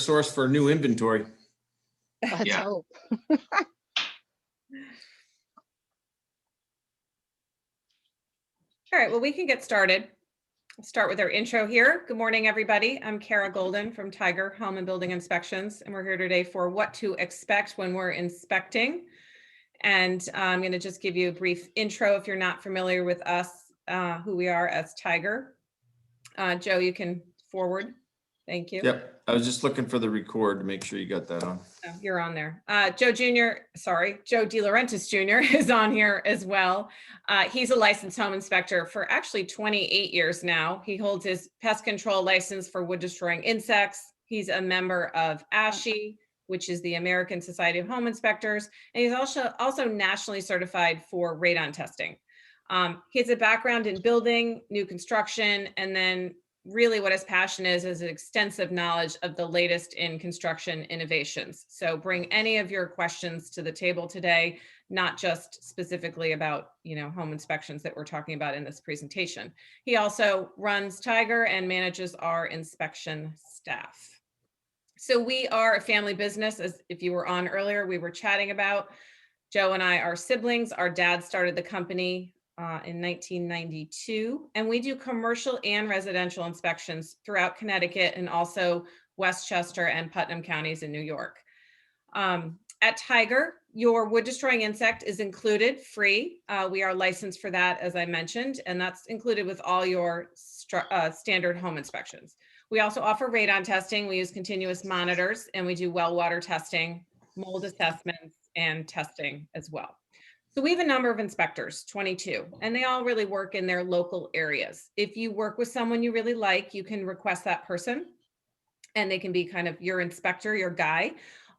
source for new inventory. Let's hope. All right, well, we can get started. I'll start with our intro here. Good morning, everybody. I'm Kara Golden from Tiger Home and Building Inspections, and we're here today for what to expect when we're inspecting. And I'm going to just give you a brief intro if you're not familiar with us, who we are as Tiger. Joe, you can forward. Thank you. Yep, I was just looking for the record to make sure you got that on. Oh, you're on there. Joe DeLaurentis Jr. is on here as well. He's a licensed home inspector for actually 28 years now. He holds his pest control license for wood destroying insects. He's a member of ASHI, which is the American Society of Home Inspectors. And he's also nationally certified for radon testing. He has a background in building, new construction, and then really what his passion is an extensive knowledge of the latest in construction innovations. So bring any of your questions to the table today, not just specifically about, home inspections that we're talking about in this presentation. He also runs Tiger and manages our inspection staff. So we are a family business, as if you were on earlier, we were chatting about. Joe and I are siblings. Our dad started the company in 1992, and we do commercial and residential inspections throughout Connecticut and also Westchester and Putnam counties in New York. At Tiger, your wood destroying insect is included free. We are licensed for that, as I mentioned, and that's included with all your standard home inspections. We also offer radon testing. We use continuous monitors, and we do well water testing, mold assessments, and testing as well. So we have a number of inspectors, 22, and they all really work in their local areas. If you work with someone you really like, you can request that person, and they can be kind of your inspector, your guy.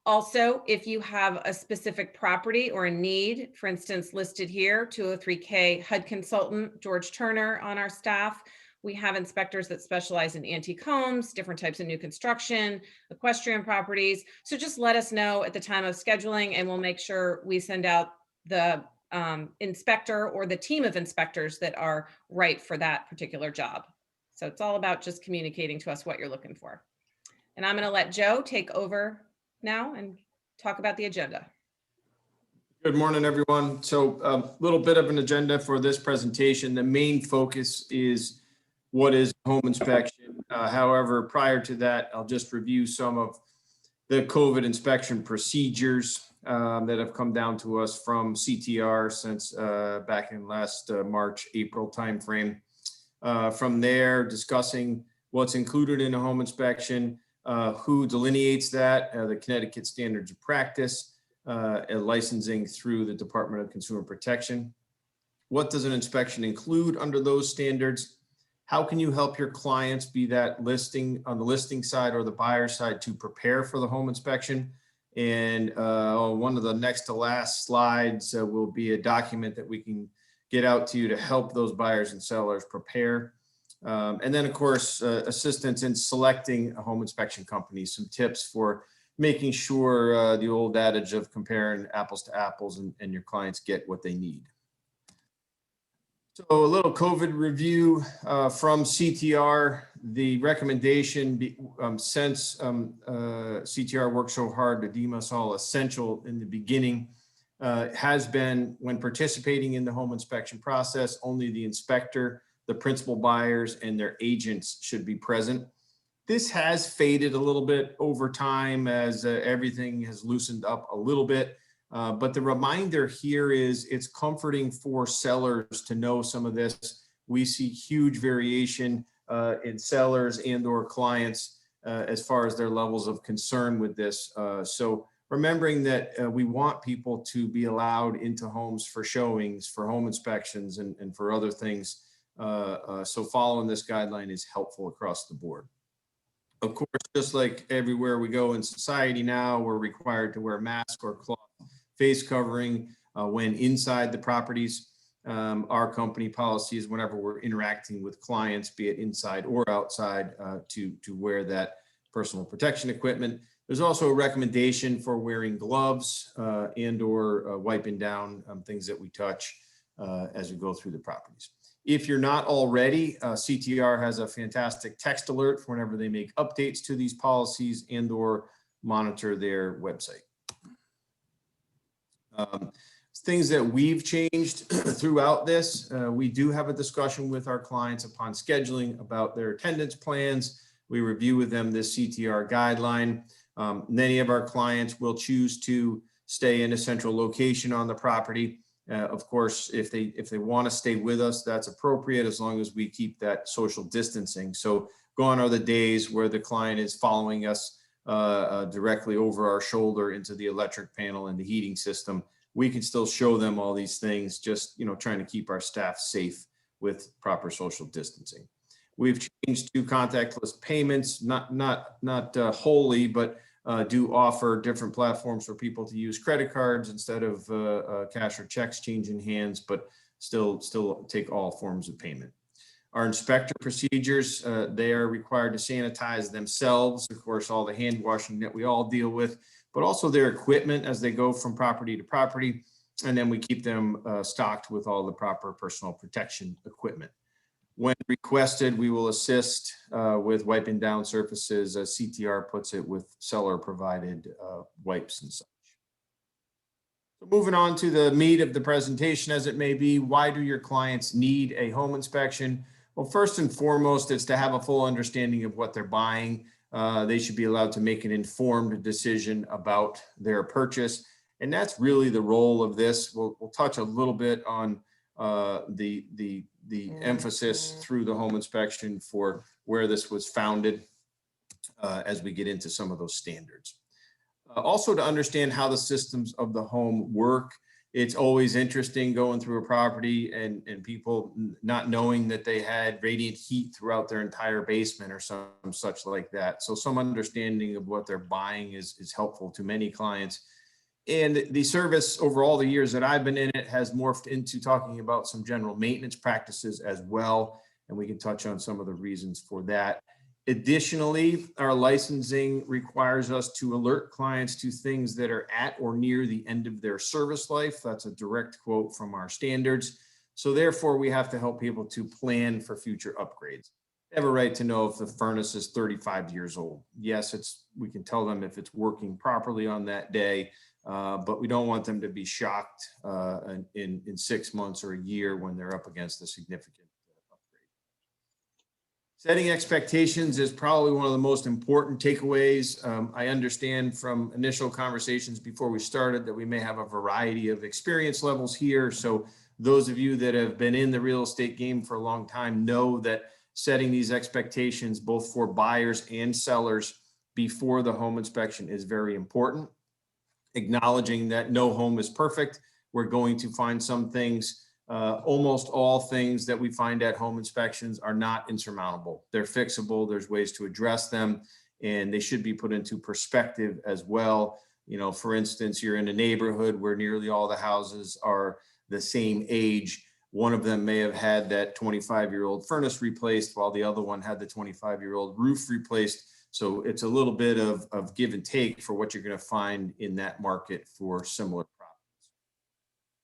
Also, if you have a specific property or a need, for instance, listed here, 203K HUD consultant, George Turner on our staff. We have inspectors that specialize in antique homes, different types of new construction, equestrian properties. So just let us know at the time of scheduling, and we'll make sure we send out the inspector or the team of inspectors that are right for that particular job. So it's all about just communicating to us what you're looking for. And I'm going to let Joe take over now and talk about the agenda. Good morning, everyone. So a little bit of an agenda for this presentation. The main focus is what is home inspection. However, prior to that, I'll just review some of the COVID inspection procedures that have come down to us from CTR since back in last March, April timeframe. From there, discussing what's included in a home inspection, who delineates that, the Connecticut Standards of Practice, licensing through the Department of Consumer Protection. What does an inspection include under those standards? How can you help your clients, be that listing on the listing side or the buyer side, to prepare for the home inspection? And one of the next to last slides will be a document that we can get out to you to help those buyers and sellers prepare. And then, of course, assistance in selecting a home inspection company, some tips for making sure the old adage of comparing apples to apples and your clients get what they need. So a little COVID review from CTR. The recommendation since CTR worked so hard to deem us all essential in the beginning has been, when participating in the home inspection process, only the inspector, the principal buyers, and their agents should be present. This has faded a little bit over time as everything has loosened up a little bit. But the reminder here is it's comforting for sellers to know some of this. We see huge variation in sellers and or clients as far as their levels of concern with this. So remembering that we want people to be allowed into homes for showings, for home inspections, and for other things. So following this guideline is helpful across the board. Of course, just like everywhere we go in society now, we're required to wear a mask or cloth face covering when inside the properties. Our company policy is whenever we're interacting with clients, be it inside or outside, to wear that personal protection equipment. There's also a recommendation for wearing gloves and or wiping down things that we touch as we go through the properties. If you're not already, CTR has a fantastic text alert for whenever they make updates to these policies and/or monitor their website. Things that we've changed throughout this, we do have a discussion with our clients upon scheduling about their attendance plans. We review with them this CTR guideline. Many of our clients will choose to stay in a central location on the property. Of course, if they want to stay with us, that's appropriate as long as we keep that social distancing. So gone are the days where the client is following us directly over our shoulder into the electric panel and the heating system. We can still show them all these things, just trying to keep our staff safe with proper social distancing. We've changed to contactless payments, not wholly, but do offer different platforms for people to use credit cards instead of cash or checks changing hands, but still take all forms of payment. Our inspector procedures, they are required to sanitize themselves, of course, all the hand washing that we all deal with, but also their equipment as they go from property to property. And then we keep them stocked with all the proper personal protection equipment. When requested, we will assist with wiping down surfaces, as CTR puts it, with seller provided wipes and such. So moving on to the meat of the presentation, as it may be, why do your clients need a home inspection? Well, first and foremost, it's to have a full understanding of what they're buying. They should be allowed to make an informed decision about their purchase. And that's really the role of this. We'll touch a little bit on the emphasis through the home inspection for where this was founded as we get into some of those standards. Also, to understand how the systems of the home work. It's always interesting going through a property and people not knowing that they had radiant heat throughout their entire basement or some such like that. So some understanding of what they're buying is helpful to many clients. And the service over all the years that I've been in it has morphed into talking about some general maintenance practices as well. And we can touch on some of the reasons for that. Additionally, our licensing requires us to alert clients to things that are at or near the end of their service life. That's a direct quote from our standards. So therefore, we have to help people to plan for future upgrades. They have a right to know if the furnace is 35 years old. Yes, we can tell them if it's working properly on that day, but we don't want them to be shocked in 6 months or a year when they're up against a significant upgrade. Setting expectations is probably one of the most important takeaways. I understand from initial conversations before we started that we may have a variety of experience levels here. So those of you that have been in the real estate game for a long time know that setting these expectations both for buyers and sellers before the home inspection is very important. Acknowledging that no home is perfect. We're going to find some things. Almost all things that we find at home inspections are not insurmountable. They're fixable. There's ways to address them, and they should be put into perspective as well. For instance, you're in a neighborhood where nearly all the houses are the same age. One of them may have had that 25-year-old furnace replaced while the other one had the 25-year-old roof replaced. So it's a little bit of give and take for what you're going to find in that market for similar properties.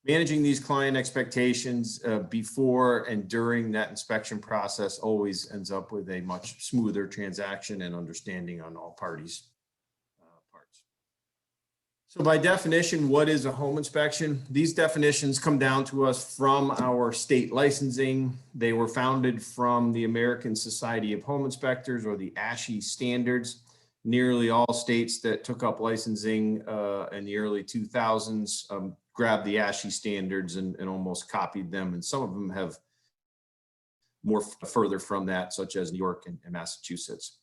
Managing these client expectations before and during that inspection process always ends up with a much smoother transaction and understanding on all parties' parts. So by definition, what is a home inspection? These definitions come down to us from our state licensing. They were founded from the American Society of Home Inspectors, or the ASHI standards. Nearly all states that took up licensing in the early 2000s grabbed the ASHI standards and almost copied them. And some of them have more further from that, such as New York and Massachusetts.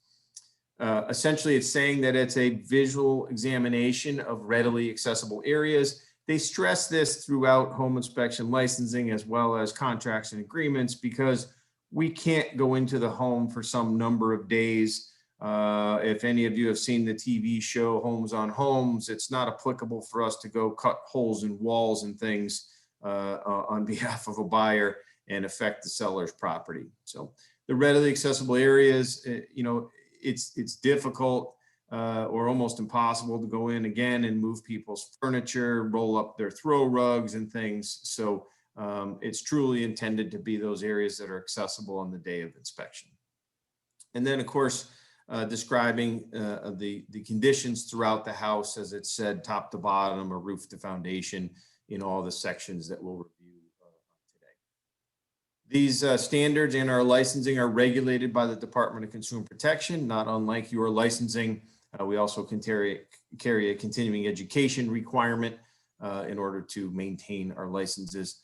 Essentially, it's saying that it's a visual examination of readily accessible areas. They stress this throughout home inspection licensing as well as contracts and agreements, because we can't go into the home for some number of days. If any of you have seen the TV show Homes on Homes, it's not applicable for us to go cut holes in walls and things on behalf of a buyer and affect the seller's property. So the readily accessible areas, it's difficult or almost impossible to go in again and move people's furniture, roll up their throw rugs and things. So It's truly intended to be those areas that are accessible on the day of inspection. And then, of course, describing the conditions throughout the house, as it said, top to bottom or roof to foundation in all the sections that we'll review today. These standards and our licensing are regulated by the Department of Consumer Protection, not unlike your licensing. We also can carry a continuing education requirement in order to maintain our licenses.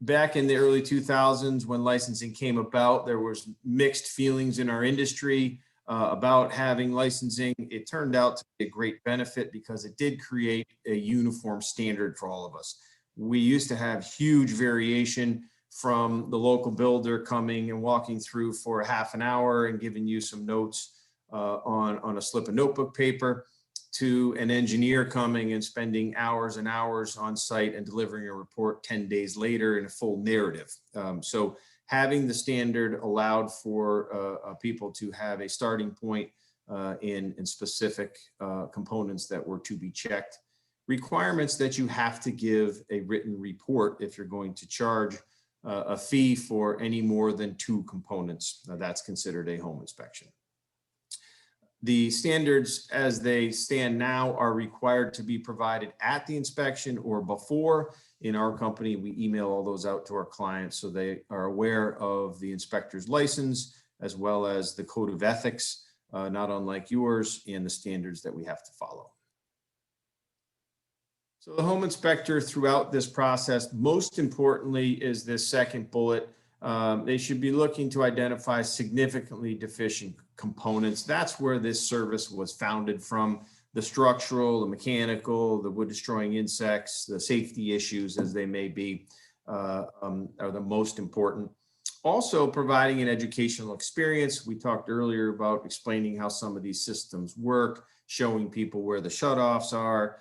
Back in the early 2000s, when licensing came about, there was mixed feelings in our industry about having licensing. It turned out to be a great benefit because it did create a uniform standard for all of us. We used to have huge variation from the local builder coming and walking through for a half an hour and giving you some notes on a slip of notebook paper, to an engineer coming and spending hours and hours on site and delivering a report 10 days later in a full narrative. So having the standard allowed for people to have a starting point in specific components that were to be checked. Requirements that you have to give a written report if you're going to charge a fee for any more than 2 components. That's considered a home inspection. The standards as they stand now are required to be provided at the inspection or before. In our company, we email all those out to our clients so they are aware of the inspector's license, as well as the code of ethics, not unlike yours, and the standards that we have to follow. So the home inspector throughout this process, most importantly, is this second bullet. They should be looking to identify significantly deficient components. That's where this service was founded from. The structural, the mechanical, the wood destroying insects, the safety issues as they may be are the most important. Also providing an educational experience. We talked earlier about explaining how some of these systems work, showing people where the shutoffs are,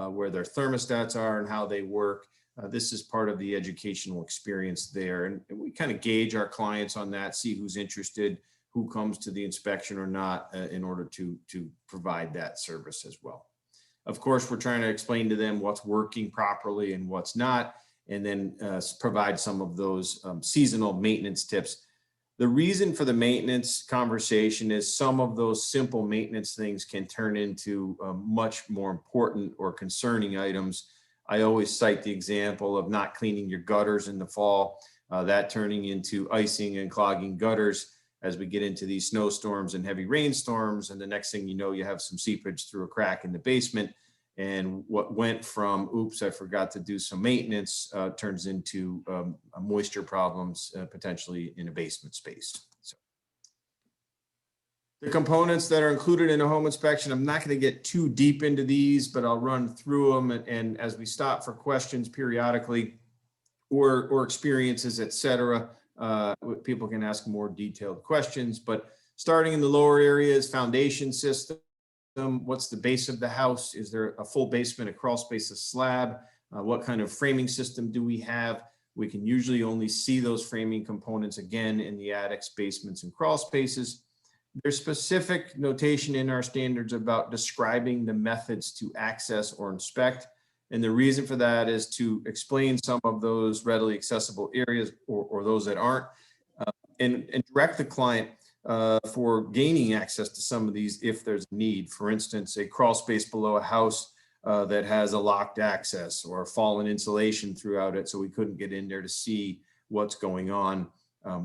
where their thermostats are and how they work. This is part of the educational experience there. And we kind of gauge our clients on that, see who's interested, who comes to the inspection or not in order to provide that service as well. Of course, we're trying to explain to them what's working properly and what's not, and then provide some of those seasonal maintenance tips. The reason for the maintenance conversation is some of those simple maintenance things can turn into much more important or concerning items. I always cite the example of not cleaning your gutters in the fall, that turning into icing and clogging gutters as we get into these snowstorms and heavy rainstorms. And the next thing you know, you have some seepage through a crack in the basement. And what went from, oops, I forgot to do some maintenance, turns into moisture problems, potentially in a basement space. So the components that are included in a home inspection, I'm not going to get too deep into these, but I'll run through them. And as we stop for questions periodically or experiences, et cetera, people can ask more detailed questions. But starting in the lower areas, foundation system. What's the base of the house? Is there a full basement, a crawl space, a slab? What kind of framing system do we have? We can usually only see those framing components again in the attics, basements, and crawl spaces. There's specific notation in our standards about describing the methods to access or inspect. And the reason for that is to explain some of those readily accessible areas or those that aren't, and direct the client for gaining access to some of these if there's a need. For instance, a crawl space below a house that has a locked access or fallen insulation throughout it, so we couldn't get in there to see what's going on.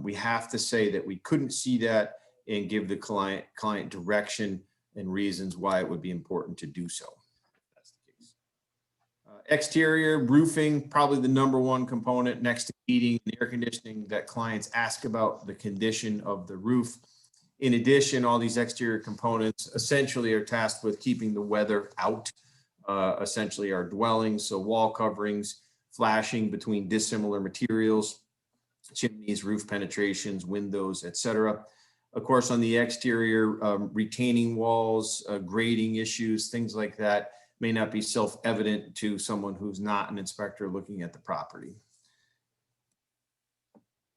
We have to say that we couldn't see that and give the client direction and reasons why it would be important to do so. That's the case. Exterior roofing, probably the #1 component next to heating and air conditioning that clients ask about the condition of the roof. In addition, all these exterior components essentially are tasked with keeping the weather out, essentially our dwellings, so wall coverings, flashing between dissimilar materials, chimneys, roof penetrations, windows, etc. Of course, on the exterior, retaining walls, grading issues, things like that may not be self-evident to someone who's not an inspector looking at the property.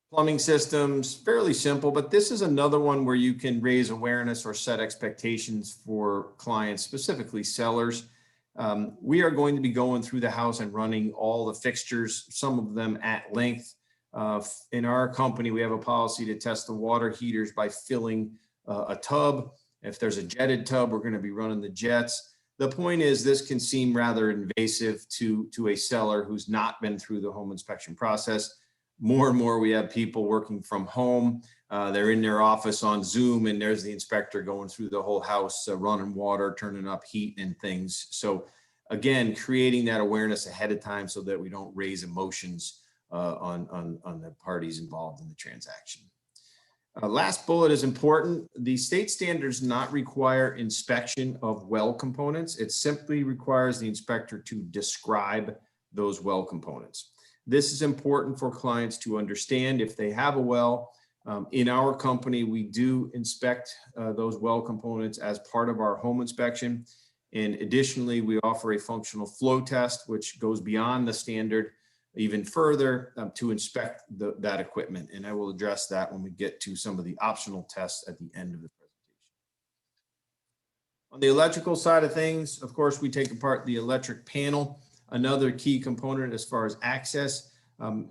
Plumbing systems, fairly simple, but this is another one where you can raise awareness or set expectations for clients, specifically sellers. We are going to be going through the house and running all the fixtures, some of them at length. In our company, we have a policy to test the water heaters by filling a tub. If there's a jetted tub, we're going to be running the jets. The point is, this can seem rather invasive to a seller who's not been through the home inspection process. More and more, we have people working from home. They're in their office on Zoom, and there's the inspector going through the whole house, running water, turning up heat and things. So again, creating that awareness ahead of time so that we don't raise emotions on the parties involved in the transaction. Last bullet is important. The state standards not require inspection of well components. It simply requires the inspector to describe those well components. This is important for clients to understand if they have a well. In our company, we do inspect those well components as part of our home inspection. And additionally, we offer a functional flow test, which goes beyond the standard even further to inspect that equipment. And I will address that when we get to some of the optional tests at the end of the presentation. On the electrical side of things, of course, we take apart the electric panel, another key component as far as access.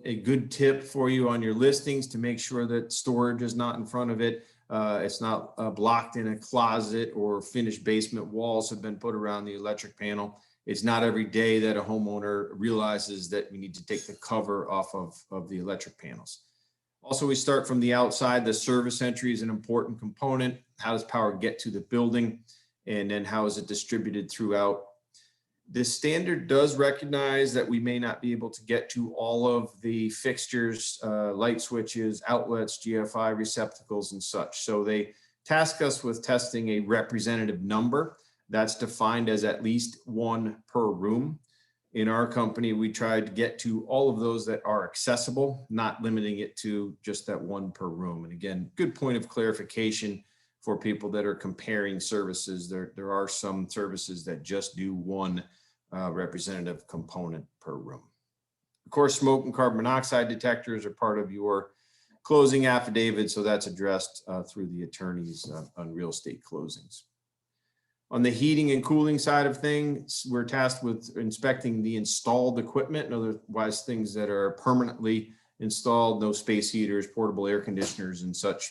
A good tip for you on your listings to make sure that storage is not in front of it. It's not blocked in a closet, or finished basement walls have been put around the electric panel. It's not every day that a homeowner realizes that we need to take the cover off of the electric panels. Also, we start from the outside. The service entry is an important component. How does power get to the building? And then how is it distributed throughout? This standard does recognize that we may not be able to get to all of the fixtures, light switches, outlets, GFI receptacles, and such. So they task us with testing a representative number that's defined as at least one per room. In our company, we tried to get to all of those that are accessible, not limiting it to just that one per room. And again, good point of clarification for people that are comparing services. There are some services that just do one representative component per room. Of course, smoke and carbon monoxide detectors are part of your closing affidavit, so that's addressed through the attorneys on real estate closings. On the heating and cooling side of things, we're tasked with inspecting the installed equipment, and otherwise things that are permanently installed, no space heaters, portable air conditioners, and such.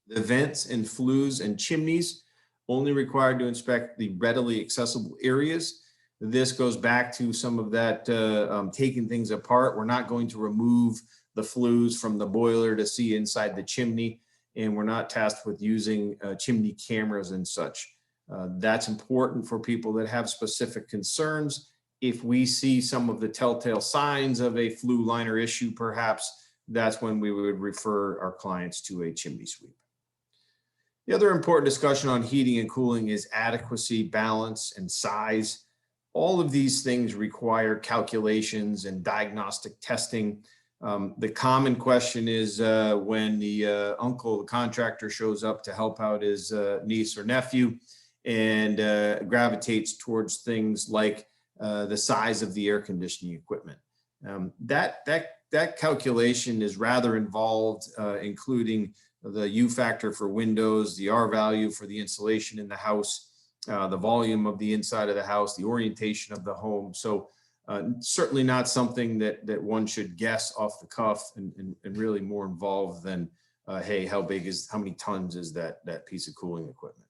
The vents and flues and chimneys only required to inspect the readily accessible areas. This goes back to some of that taking things apart. We're not going to remove the flues from the boiler to see inside the chimney, and we're not tasked with using chimney cameras and such. That's important for people that have specific concerns. If we see some of the telltale signs of a flue liner issue, perhaps that's when we would refer our clients to a chimney sweep. The other important discussion on heating and cooling is adequacy, balance, and size. All of these things require calculations and diagnostic testing. The common question is when the uncle, the contractor, shows up to help out his niece or nephew, and gravitates towards things like the size of the air conditioning equipment. That calculation is rather involved, including the U factor for windows, the R value for the insulation in the house, the volume of the inside of the house, the orientation of the home. So certainly not something that one should guess off the cuff, and really more involved than, hey, how many tons is that piece of cooling equipment?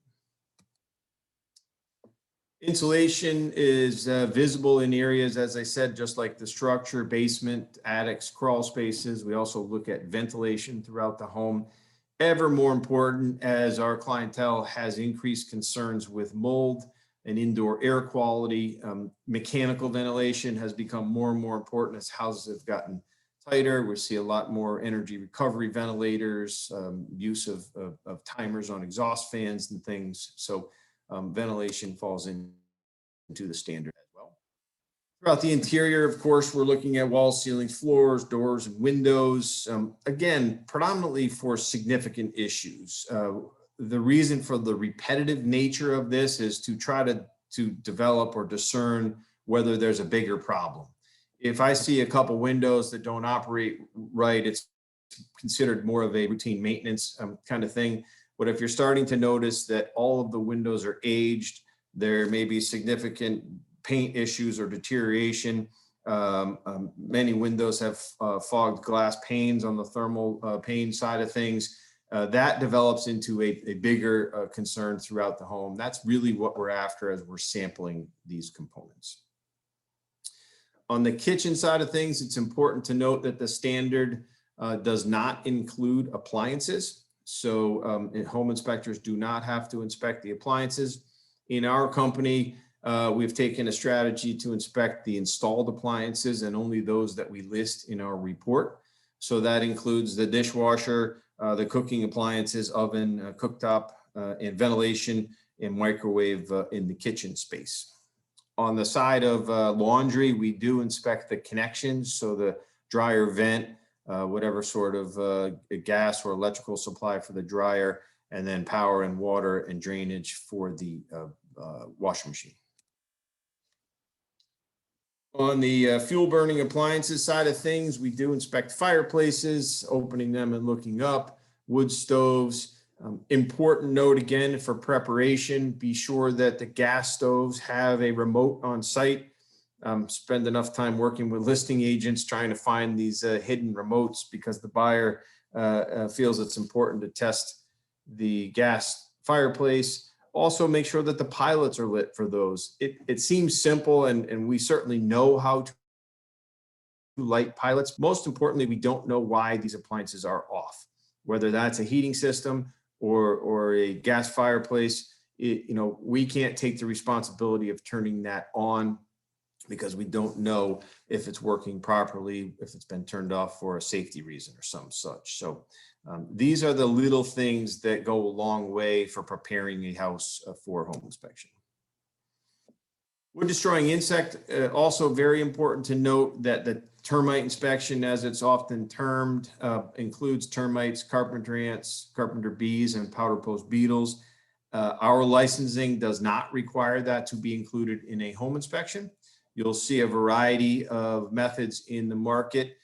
Insulation is visible in areas, as I said, just like the structure, basement, attics, crawl spaces. We also look at ventilation throughout the home. Ever more important as our clientele has increased concerns with mold and indoor air quality. Mechanical ventilation has become more and more important as houses have gotten tighter. We see a lot more energy recovery ventilators, use of timers on exhaust fans and things. So ventilation falls into the standard as well. Throughout the interior, of course, we're looking at walls, ceilings, floors, doors, and windows. Again, predominantly for significant issues. The reason for the repetitive nature of this is to try to develop or discern whether there's a bigger problem. If I see a couple windows that don't operate right, it's considered more of a routine maintenance kind of thing. But if you're starting to notice that all of the windows are aged, There may be significant paint issues or deterioration. Many windows have fogged glass panes on the thermal pane side of things. That develops into a bigger concern throughout the home. That's really what we're after as we're sampling these components. On the kitchen side of things, it's important to note that the standard does not include appliances. So home inspectors do not have to inspect the appliances. In our company, we've taken a strategy to inspect the installed appliances and only those that we list in our report. So that includes the dishwasher, the cooking appliances, oven, cooktop, and ventilation and microwave in the kitchen space. On the side of laundry, we do inspect the connections. So the dryer vent, whatever sort of gas or electrical supply for the dryer, and then power and water and drainage for the washing machine. On the fuel burning appliances side of things, we do inspect fireplaces, opening them and looking up, wood stoves. Important note again for preparation, be sure that the gas stoves have a remote on site. Spend enough time working with listing agents trying to find these hidden remotes because the buyer feels it's important to test the gas fireplace. Also make sure that the pilots are lit for those. It seems simple and we certainly know how to light pilots. Most importantly, we don't know why these appliances are off, whether that's a heating system or a gas fireplace. We can't take the responsibility of turning that on because we don't know if it's working properly, if it's been turned off for a safety reason or some such. So these are the little things that go a long way for preparing a house for home inspection. Wood destroying insect, also very important to note that the termite inspection, as it's often termed, includes termites, carpenter ants, carpenter bees, and powder post beetles. Our licensing does not require that to be included in a home inspection. You'll see a variety of methods in the market.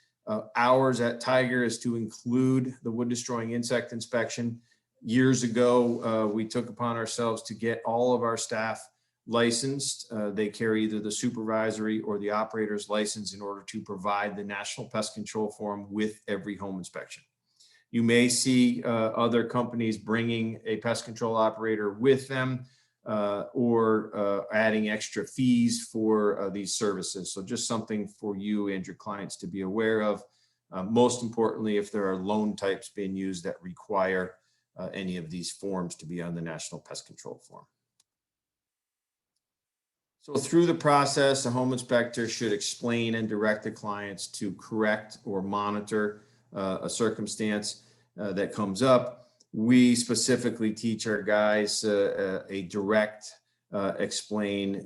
Ours at Tiger is to include the wood destroying insect inspection. Years ago, we took upon ourselves to get all of our staff licensed. They carry either the supervisory or the operator's license in order to provide the National Pest Control Form with every home inspection. You may see other companies bringing a pest control operator with them or adding extra fees for these services. So just something for you and your clients to be aware of. Most importantly, if there are loan types being used that require any of these forms to be on the National Pest Control Form. So through the process, a home inspector should explain and direct the clients to correct or monitor a circumstance that comes up. We specifically teach our guys a direct, define,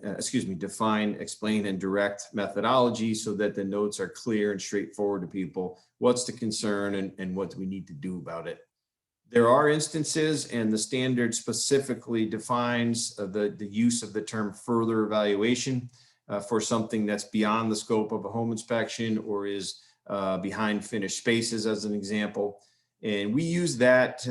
explain, and direct methodology so that the notes are clear and straightforward to people. What's the concern and what do we need to do about it? There are instances, and the standard specifically defines the use of the term further evaluation for something that's beyond the scope of a home inspection or is behind finished spaces, as an example. And we use that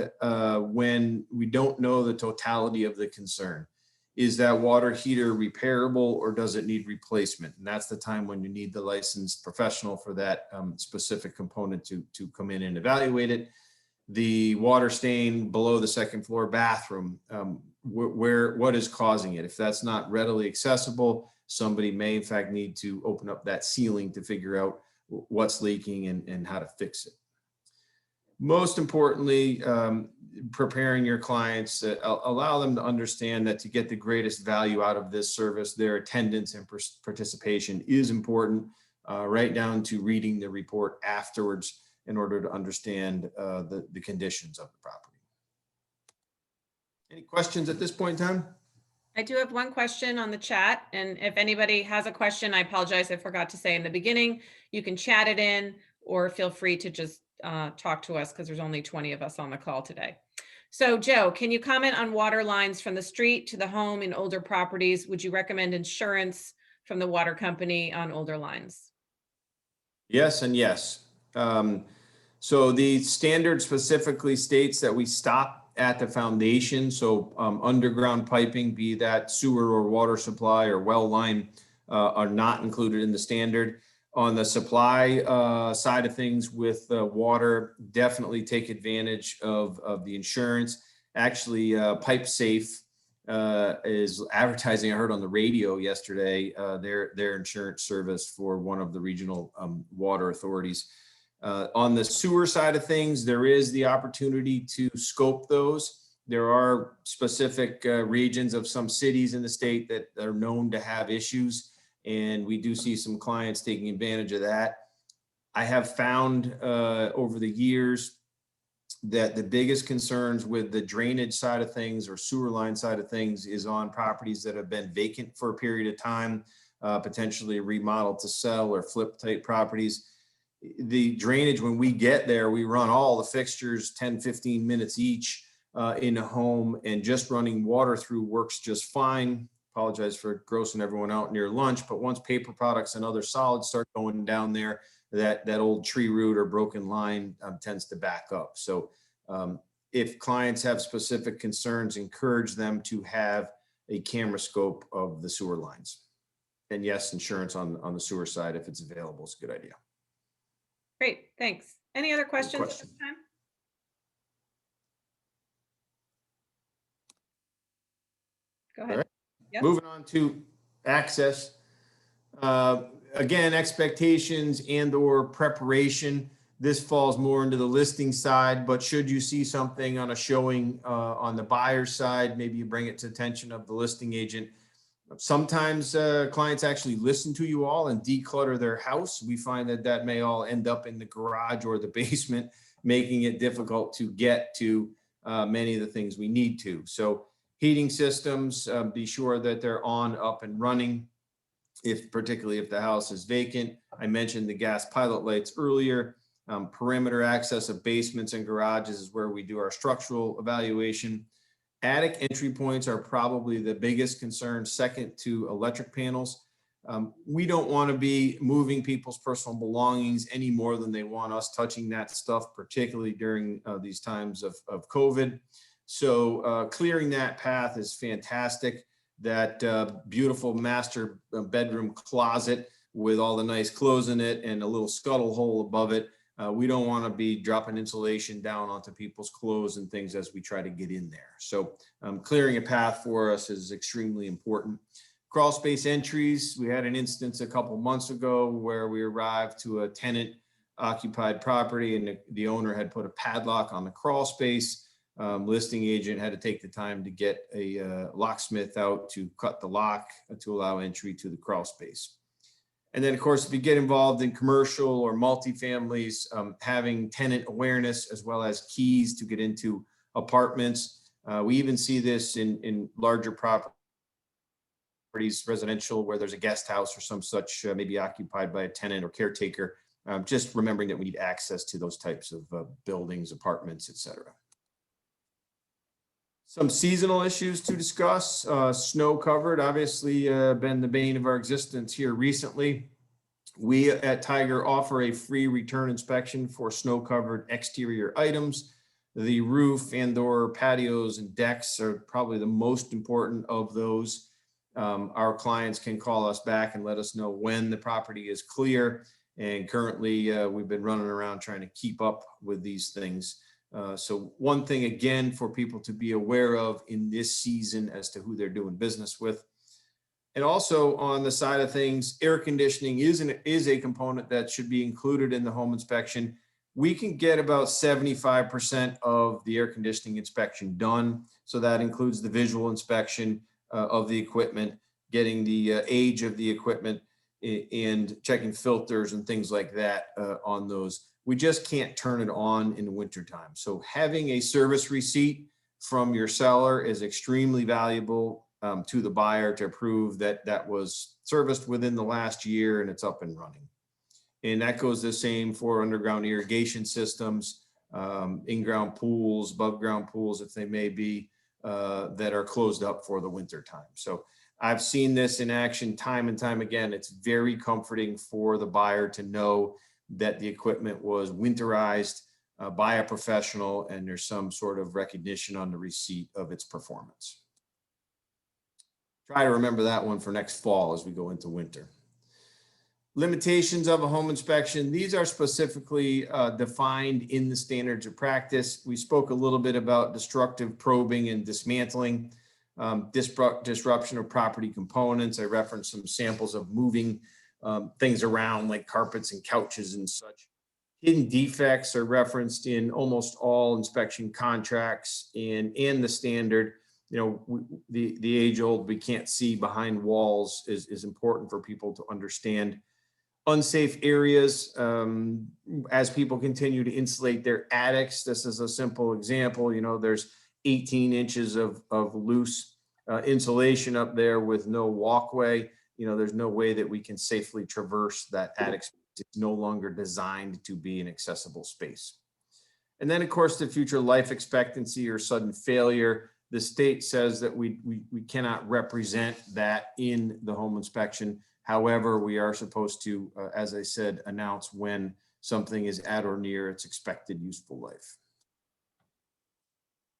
when we don't know the totality of the concern. Is that water heater repairable or does it need replacement? And that's the time when you need the licensed professional for that specific component to come in and evaluate it. The water stain below the second floor bathroom, what is causing it? If that's not readily accessible, somebody may in fact need to open up that ceiling to figure out what's leaking and how to fix it. Most importantly, preparing your clients, allow them to understand that to get the greatest value out of this service, their attendance and participation is important, right down to reading the report afterwards in order to understand the conditions of the property. Any questions at this point in time? I do have one question on the chat, and if anybody has a question, I apologize, I forgot to say in the beginning, you can chat it in or feel free to just talk to us because there's only 20 of us on the call today. So Joe, can you comment on water lines from the street to the home in older properties? Would you recommend insurance from the water company on older lines? Yes and yes. So the standard specifically states that we stop at the foundation. So underground piping, be that sewer or water supply or well line, are not included in the standard. On the supply side of things with water, definitely take advantage of the insurance. Actually, Pipe Safe is advertising. I heard on the radio yesterday their insurance service for one of the regional water authorities. On the sewer side of things, there is the opportunity to scope those. There are specific regions of some cities in the state that are known to have issues, and we do see some clients taking advantage of that. I have found over the years that the biggest concerns with the drainage side of things or sewer line side of things is on properties that have been vacant for a period of time, potentially remodeled to sell or flip type properties. The drainage, when we get there, we run all the fixtures 10, 15 minutes each in a home, and just running water through works just fine. Apologize for grossing everyone out near lunch, but once paper products and other solids start going down there, that old tree root or broken line tends to back up. So if clients have specific concerns, encourage them to have a camera scope of the sewer lines. And yes, insurance on the sewer side, if it's available, is a good idea. Great, thanks. Any other questions at question. this time? Go All ahead. right. Yes. Moving on to access. Again, expectations and or preparation. This falls more into the listing side, but should you see something on a showing on the buyer's side, maybe you bring it to attention of the listing agent. Sometimes clients actually listen to you all and declutter their house. We find that that may all end up in the garage or the basement, making it difficult to get to many of the things we need to. So heating systems, be sure that they're on, up and running, particularly if the house is vacant. I mentioned the gas pilot lights earlier. Perimeter access of basements and garages is where we do our structural evaluation. Attic entry points are probably the biggest concern, second to electric panels. We don't want to be moving people's personal belongings any more than they want us touching that stuff, particularly during these times of COVID. So clearing that path is fantastic. That beautiful master bedroom closet with all the nice clothes in it and a little scuttle hole above it. We don't want to be dropping insulation down onto people's clothes and things as we try to get in there. So clearing a path for us is extremely important. Crawl space entries. We had an instance a couple months ago where we arrived to a tenant occupied property and the owner had put a padlock on the crawl space. Listing agent had to take the time to get a locksmith out to cut the lock to allow entry to the crawl space. And then, of course, if you get involved in commercial or multifamilies, having tenant awareness as well as keys to get into apartments. We even see this in larger properties, residential, where there's a guest house or some such, maybe occupied by a tenant or caretaker. Just remembering that we need access to those types of buildings, apartments, et cetera. Some seasonal issues to discuss. Snow covered, obviously been the bane of our existence here recently. We at Tiger offer a free return inspection for snow covered exterior items. The roof and or patios and decks are probably the most important of those. Our clients can call us back and let us know when the property is clear. And currently we've been running around trying to keep up with these things. So one thing, again, for people to be aware of in this season as to who they're doing business with. And also on the side of things, air conditioning is a component that should be included in the home inspection. We can get about 75% of the air conditioning inspection done. So that includes the visual inspection of the equipment, getting the age of the equipment, and checking filters and things like that on those. We just can't turn it on in the wintertime. So having a service receipt from your seller is extremely valuable to the buyer to prove that that was serviced within the last year and it's up and running. And that goes the same for underground irrigation systems, in-ground pools, above-ground pools, if they may be, that are closed up for the winter time. So I've seen this in action time and time again. It's very comforting for the buyer to know that the equipment was winterized by a professional, and there's some sort of recognition on the receipt of its performance. Try to remember that one for next fall as we go into winter. Limitations of a home inspection. These are specifically defined in the standards of practice. We spoke a little bit about destructive probing and dismantling, disruption of property components. I referenced some samples of moving things around like carpets and couches and such. Hidden defects are referenced in almost all inspection contracts and the standard. You know, the age old, we can't see behind walls is important for people to understand. Unsafe areas, as people continue to insulate their attics. This is a simple example. You know, there's 18 inches of loose insulation up there with no walkway. You know, there's no way that we can safely traverse that attic space. It's no longer designed to be an accessible space. And then, of course, the future life expectancy or sudden failure. The state says that we cannot represent that in the home inspection. However, we are supposed to, as I said, announce when something is at or near its expected useful life.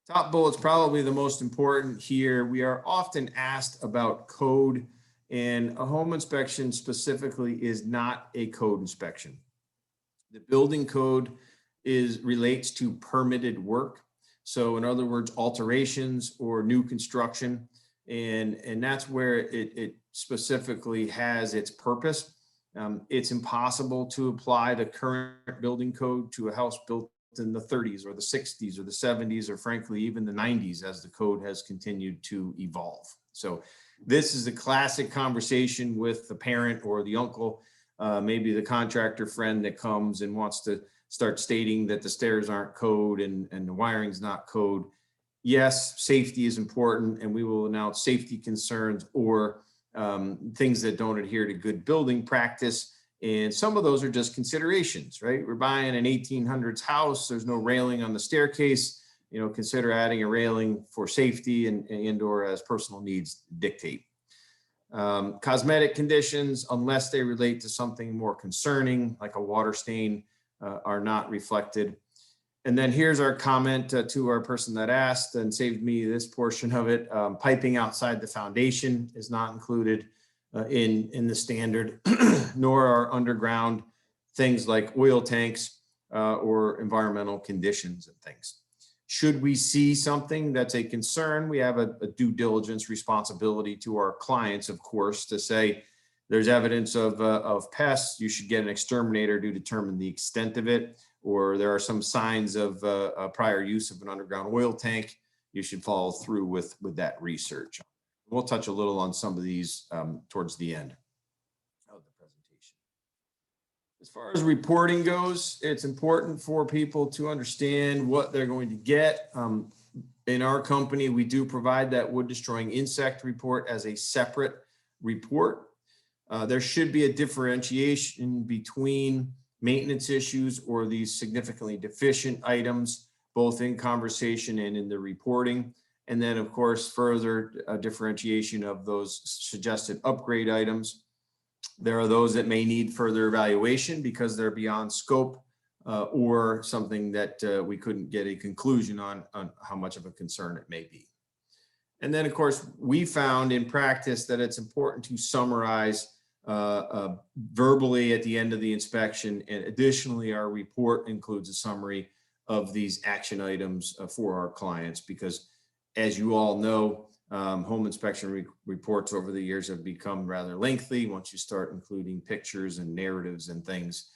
Top bullet's probably the most important here. We are often asked about code, and a home inspection specifically is not a code inspection. The building code relates to permitted work. So in other words, alterations or new construction. And that's where it specifically has its purpose. It's impossible to apply the current building code to a house built in the 30s or the 60s or the 70s, or frankly, even the 90s, as the code has continued to evolve. So this is a classic conversation with the parent or the uncle, maybe the contractor friend that comes and wants to start stating that the stairs aren't code and the wiring's not code. Yes, safety is important, and we will announce safety concerns or things that don't adhere to good building practice. And some of those are just considerations, right? We're buying an 1800s house. There's no railing on the staircase. You know, consider adding a railing for safety and or as personal needs dictate. Cosmetic conditions, unless they relate to something more concerning, like a water stain, are not reflected. And then here's our comment to our person that asked and saved me this portion of it. Piping outside the foundation is not included in the standard, nor are underground things like oil tanks or environmental conditions and things. Should we see something that's a concern, we have a due diligence responsibility to our clients, of course, to say there's evidence of pests, you should get an exterminator to determine the extent of it. Or there are some signs of prior use of an underground oil tank, you should follow through with that research. We'll touch a little on some of these towards the end of the presentation. As far as reporting goes, it's important for people to understand what they're going to get. In our company, we do provide that wood destroying insect report as a separate report. There should be a differentiation between maintenance issues or these significantly deficient items, both in conversation and in the reporting. And then, of course, further differentiation of those suggested upgrade items. There are those that may need further evaluation because they're beyond scope or something that we couldn't get a conclusion on how much of a concern it may be. And then, of course, we found in practice that it's important to summarize verbally at the end of the inspection. And additionally, our report includes a summary of these action items for our clients, because as you all know, home inspection reports over the years have become rather lengthy once you start including pictures and narratives and things.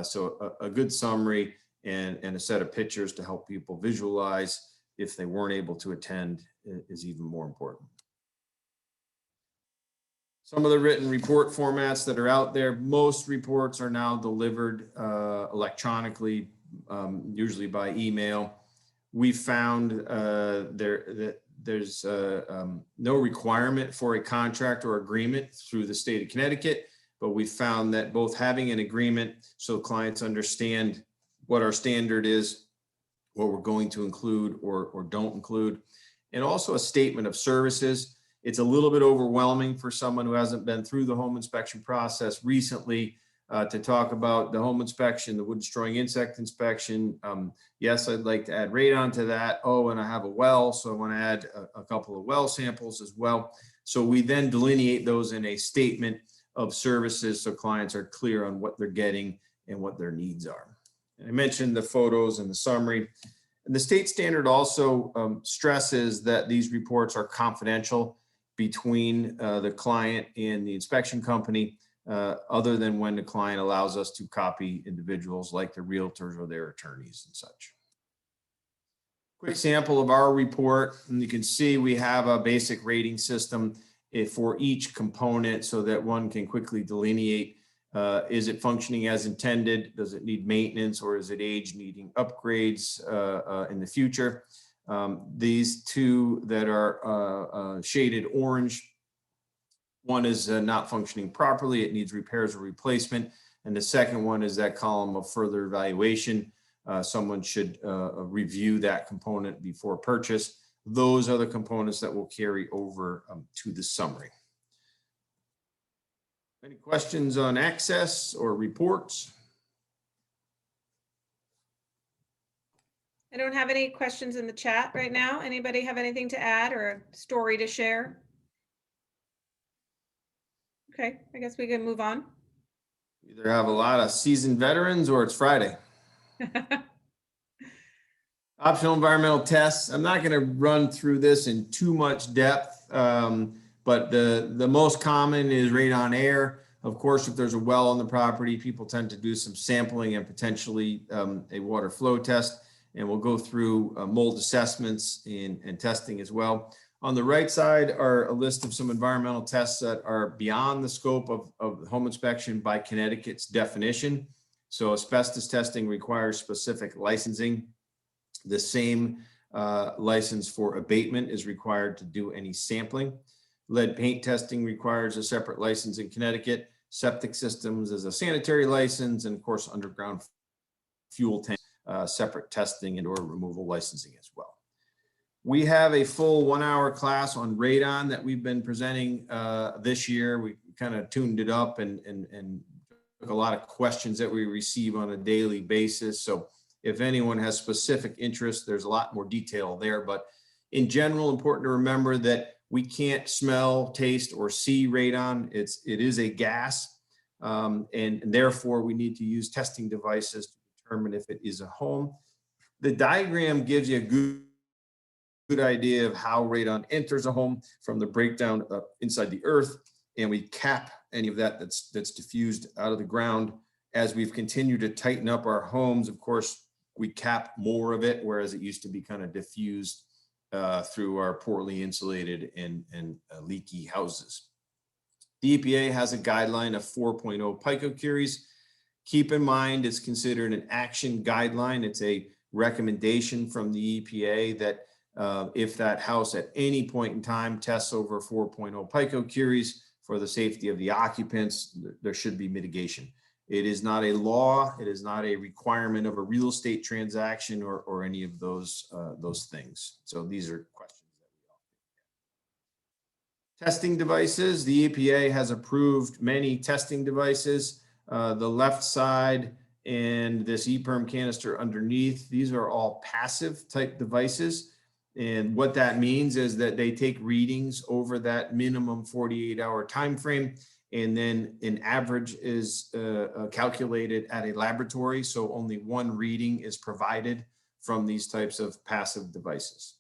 So a good summary and a set of pictures to help people visualize if they weren't able to attend is even more important. Some of the written report formats that are out there, most reports are now delivered electronically, usually by email. We found that there's no requirement for a contract or agreement through the state of Connecticut, but we found that both having an agreement so clients understand what our standard is, what we're going to include or don't include, and also a statement of services. It's a little bit overwhelming for someone who hasn't been through the home inspection process recently to talk about the home inspection, the wood destroying insect inspection. Yes, I'd like to add radon to that. Oh, and I have a well, so I want to add a couple of well samples as well. So we then delineate those in a statement of services so clients are clear on what they're getting and what their needs are. And I mentioned the photos and the summary. And the state standard also stresses that these reports are confidential between the client and the inspection company, other than when the client allows us to copy individuals like the realtors or their attorneys and such. Quick sample of our report, and you can see we have a basic rating system for each component so that one can quickly delineate, is it functioning as intended? Does it need maintenance, or is it age needing upgrades in the future? These two that are shaded orange, one is not functioning properly, it needs repairs or replacement. And the second one is that column of further evaluation. Someone should review that component before purchase. Those are the components that will carry over to the summary. Any questions on access or reports? I don't have any questions in the chat right now. Anybody have anything to add or a story to share? Okay, I guess we can move on. Either have a lot of seasoned veterans or it's Friday. Optional environmental tests. I'm not going to run through this in too much depth, but the most common is radon air. Of course, if there's a well on the property, people tend to do some sampling and potentially a water flow test. And we'll go through mold assessments and testing as well. On the right side are a list of some environmental tests that are beyond the scope of home inspection by Connecticut's definition. So asbestos testing requires specific licensing. The same license for abatement is required to do any sampling. Lead paint testing requires a separate license in Connecticut. Septic systems is a sanitary license, and of course, underground fuel tank, separate testing and or removal licensing as well. We have a full 1-hour class on radon that we've been presenting this year. We kind of tuned it up and took a lot of questions that we receive on a daily basis. So if anyone has specific interest, there's a lot more detail there. But in general, important to remember that we can't smell, taste, or see radon. It is a gas, and therefore we need to use testing devices to determine if it is a home. The diagram gives you a good idea of how radon enters a home from the breakdown inside the earth, and we cap any of that that's diffused out of the ground. As we've continued to tighten up our homes, of course, we cap more of it, whereas it used to be kind of diffused through our poorly insulated and leaky houses. The EPA has a guideline of 4.0 picocuries. Keep in mind, it's considered an action guideline. It's a recommendation from the EPA that if that house at any point in time tests over 4.0 picocuries for the safety of the occupants, there should be mitigation. It is not a law. It is not a requirement of a real estate transaction or any of those things. So these are questions that we often get. Testing devices. The EPA has approved many testing devices. The left side and this EPERM canister underneath, these are all passive type devices. And what that means is that they take readings over that minimum 48-hour time frame. And then an average is calculated at a laboratory. So only one reading is provided from these types of passive devices.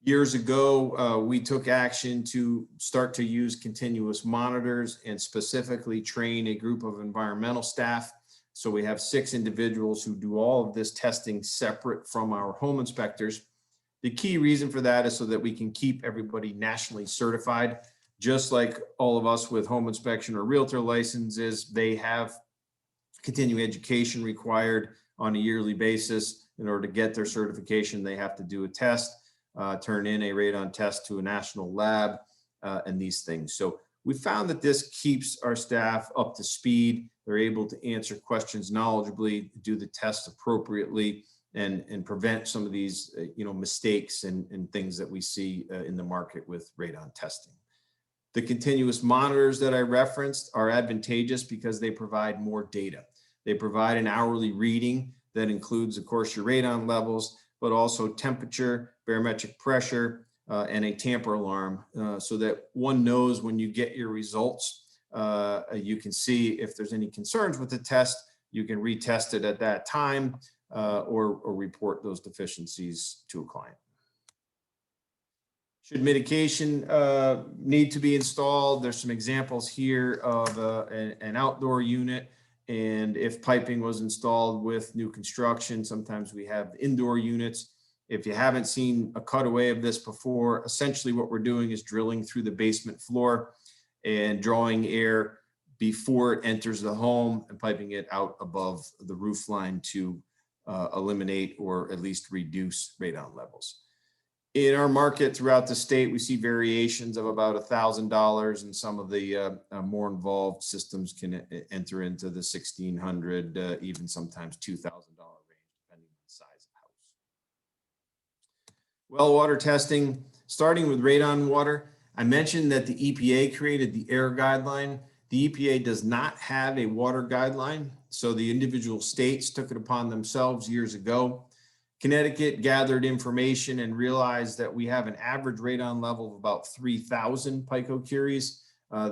Years ago, we took action to start to use continuous monitors and specifically train a group of environmental staff. So we have 6 individuals who do all of this testing separate from our home inspectors. The key reason for that is so that we can keep everybody nationally certified. Just like all of us with home inspection or realtor licenses, they have continuing education required on a yearly basis. In order to get their certification, they have to do a test, turn in a radon test to a national lab, and these things. So we found that this keeps our staff up to speed. They're able to answer questions knowledgeably, do the test appropriately, and prevent some of these mistakes and things that we see in the market with radon testing. The continuous monitors that I referenced are advantageous because they provide more data. They provide an hourly reading that includes, of course, your radon levels, but also temperature, barometric pressure, and a tamper alarm, so that one knows when you get your results, you can see if there's any concerns with the test, you can retest it at that time, or report those deficiencies to a client. Should mitigation need to be installed? There's some examples here of an outdoor unit. And if piping was installed with new construction, sometimes we have indoor units. If you haven't seen a cutaway of this before, essentially what we're doing is drilling through the basement floor and drawing air before it enters the home and piping it out above the roof line to eliminate or at least reduce radon levels. In our market throughout the state, we see variations of about $1,000, and some of the more involved systems can enter into the $1,600, even sometimes $2,000 range, depending on the size of the house. Well water testing, starting with radon water. I mentioned that the EPA created the air guideline. The EPA does not have a water guideline, so the individual states took it upon themselves years ago. Connecticut gathered information and realized that we have an average radon level of about 3,000 picocuries.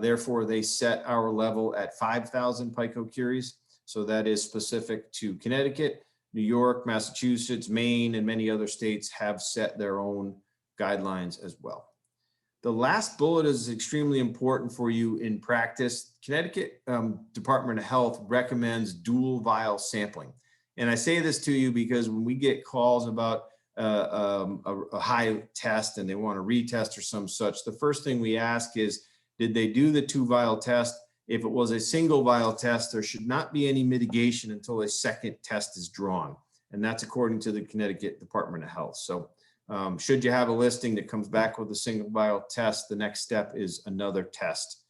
Therefore, they set our level at 5,000 picocuries. So that is specific to Connecticut. New York, Massachusetts, Maine, and many other states have set their own guidelines as well. The last bullet is extremely important for you in practice. Connecticut Department of Health recommends dual vial sampling. And I say this to you because when we get calls about a high test and they want to retest or some such, the first thing we ask is, did they do the 2 vial test? If it was a single vial test, there should not be any mitigation until a second test is drawn. And that's according to the Connecticut Department of Health. So should you have a listing that comes back with a single vial test, the next step is another test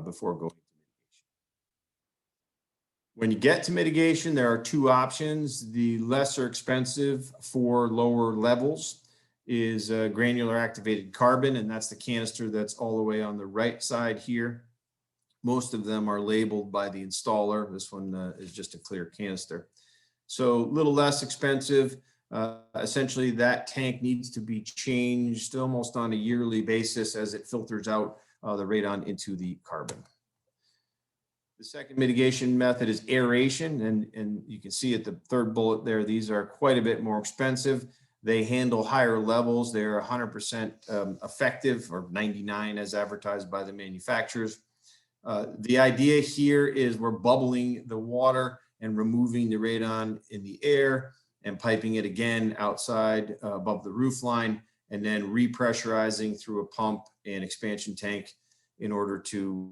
before going. When you get to mitigation, there are 2 options. The lesser expensive for lower levels is granular activated carbon, and that's the canister that's all the way on the right side here. Most of them are labeled by the installer. This one is just a clear canister. So a little less expensive. Essentially, that tank needs to be changed almost on a yearly basis as it filters out the radon into the carbon. The second mitigation method is aeration, and you can see at the third bullet there, these are quite a bit more expensive. They handle higher levels. They're 100% effective, or 99 as advertised by the manufacturers. The idea here is we're bubbling the water and removing the radon in the air and piping it again outside above the roof line, and then repressurizing through a pump and expansion tank in order to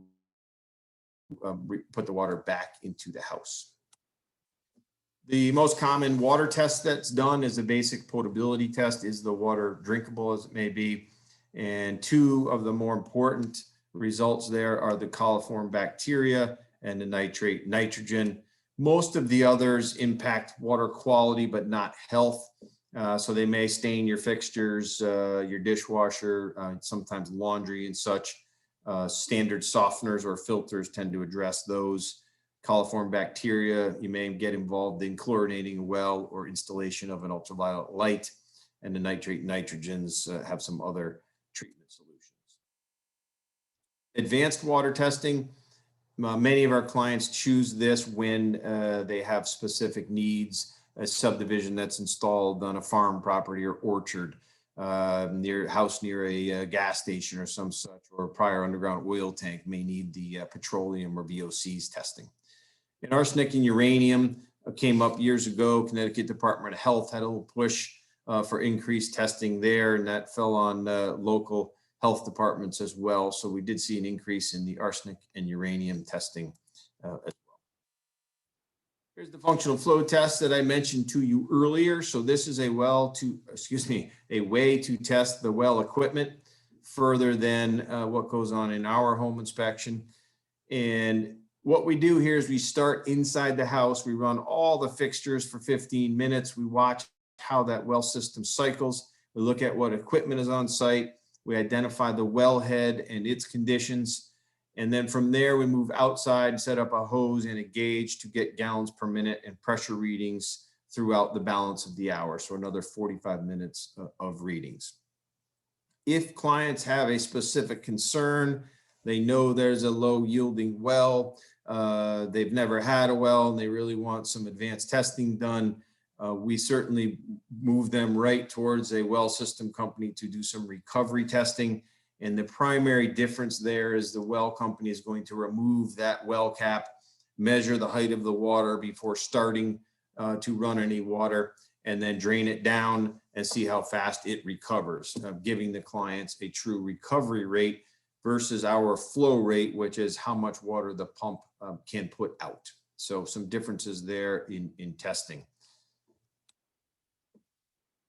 put the water back into the house. The most common water test that's done is a basic potability test. Is the water drinkable as it may be? And 2 of the more important results there are the coliform bacteria and the nitrate nitrogen. Most of the others impact water quality, but not health. So they may stain your fixtures, your dishwasher, sometimes laundry and such. Standard softeners or filters tend to address those. Coliform bacteria, you may get involved in chlorinating a well or installation of an ultraviolet light, and the nitrate nitrogens have some other treatment solutions. Advanced water testing, many of our clients choose this when they have specific needs, a subdivision that's installed on a farm property or orchard, near house near a gas station or some such, or a prior underground oil tank may need the petroleum or VOCs testing. And arsenic and uranium came up years ago. Connecticut Department of Health had a little push for increased testing there, and that fell on local health departments as well. So we did see an increase in the arsenic and uranium testing as well. Here's the functional flow test that I mentioned to you earlier. So this is a way to test the well equipment further than what goes on in our home inspection. And what we do here is we start inside the house. We run all the fixtures for 15 minutes. We watch how that well system cycles. We look at what equipment is on site. We identify the wellhead and its conditions. And then from there, we move outside, set up a hose and a gauge to get gallons per minute and pressure readings throughout the balance of the hour. So another 45 minutes of readings. If clients have a specific concern, they know there's a low yielding well, they've never had a well, and they really want some advanced testing done, we certainly move them right towards a well system company to do some recovery testing. And the primary difference there is the well company is going to remove that well cap, measure the height of the water before starting to run any water, and then drain it down and see how fast it recovers, giving the clients a true recovery rate versus our flow rate, which is how much water the pump can put out. So some differences there in testing.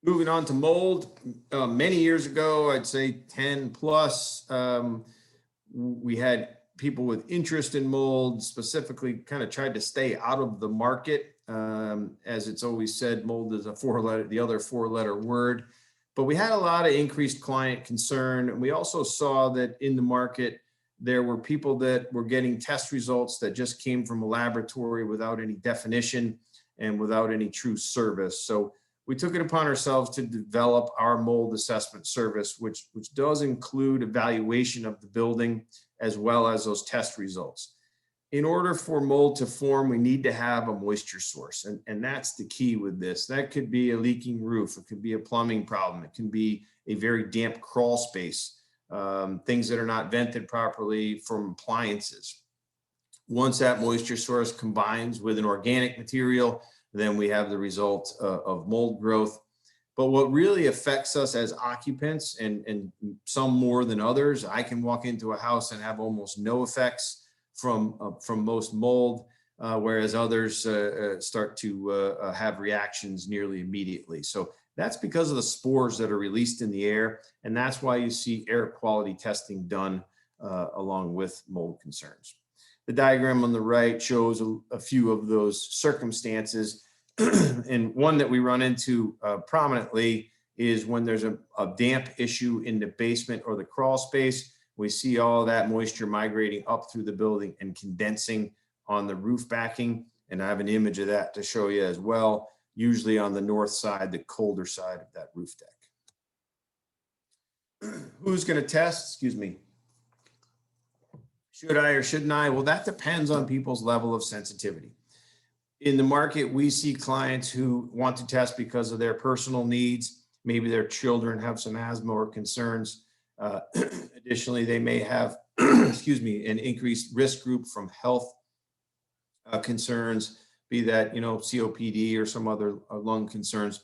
Moving on to mold, many years ago, I'd say 10 plus, we had people with interest in mold, specifically kind of tried to stay out of the market. As it's always said, mold is the other four-letter word. But we had a lot of increased client concern. And we also saw that in the market, there were people that were getting test results that just came from a laboratory without any definition and without any true service. So we took it upon ourselves to develop our mold assessment service, which does include evaluation of the building as well as those test results. In order for mold to form, we need to have a moisture source. And that's the key with this. That could be a leaking roof. It could be a plumbing problem. It can be a very damp crawl space, things that are not vented properly from appliances. Once that moisture source combines with an organic material, then we have the result of mold growth. But what really affects us as occupants, and some more than others, I can walk into a house and have almost no effects from most mold, whereas others start to have reactions nearly immediately. So that's because of the spores that are released in the air, and that's why you see air quality testing done along with mold concerns. The diagram on the right shows a few of those circumstances. And one that we run into prominently is when there's a damp issue in the basement or the crawl space. We see all that moisture migrating up through the building and condensing on the roof backing. And I have an image of that to show you as well, usually on the north side, the colder side of that roof deck. Who's going to test? Excuse me. Should I or shouldn't I? Well, that depends on people's level of sensitivity. In the market, we see clients who want to test because of their personal needs. Maybe their children have some asthma or concerns. Additionally, they may have, excuse me, an increased risk group from health concerns, be that, COPD or some other lung concerns.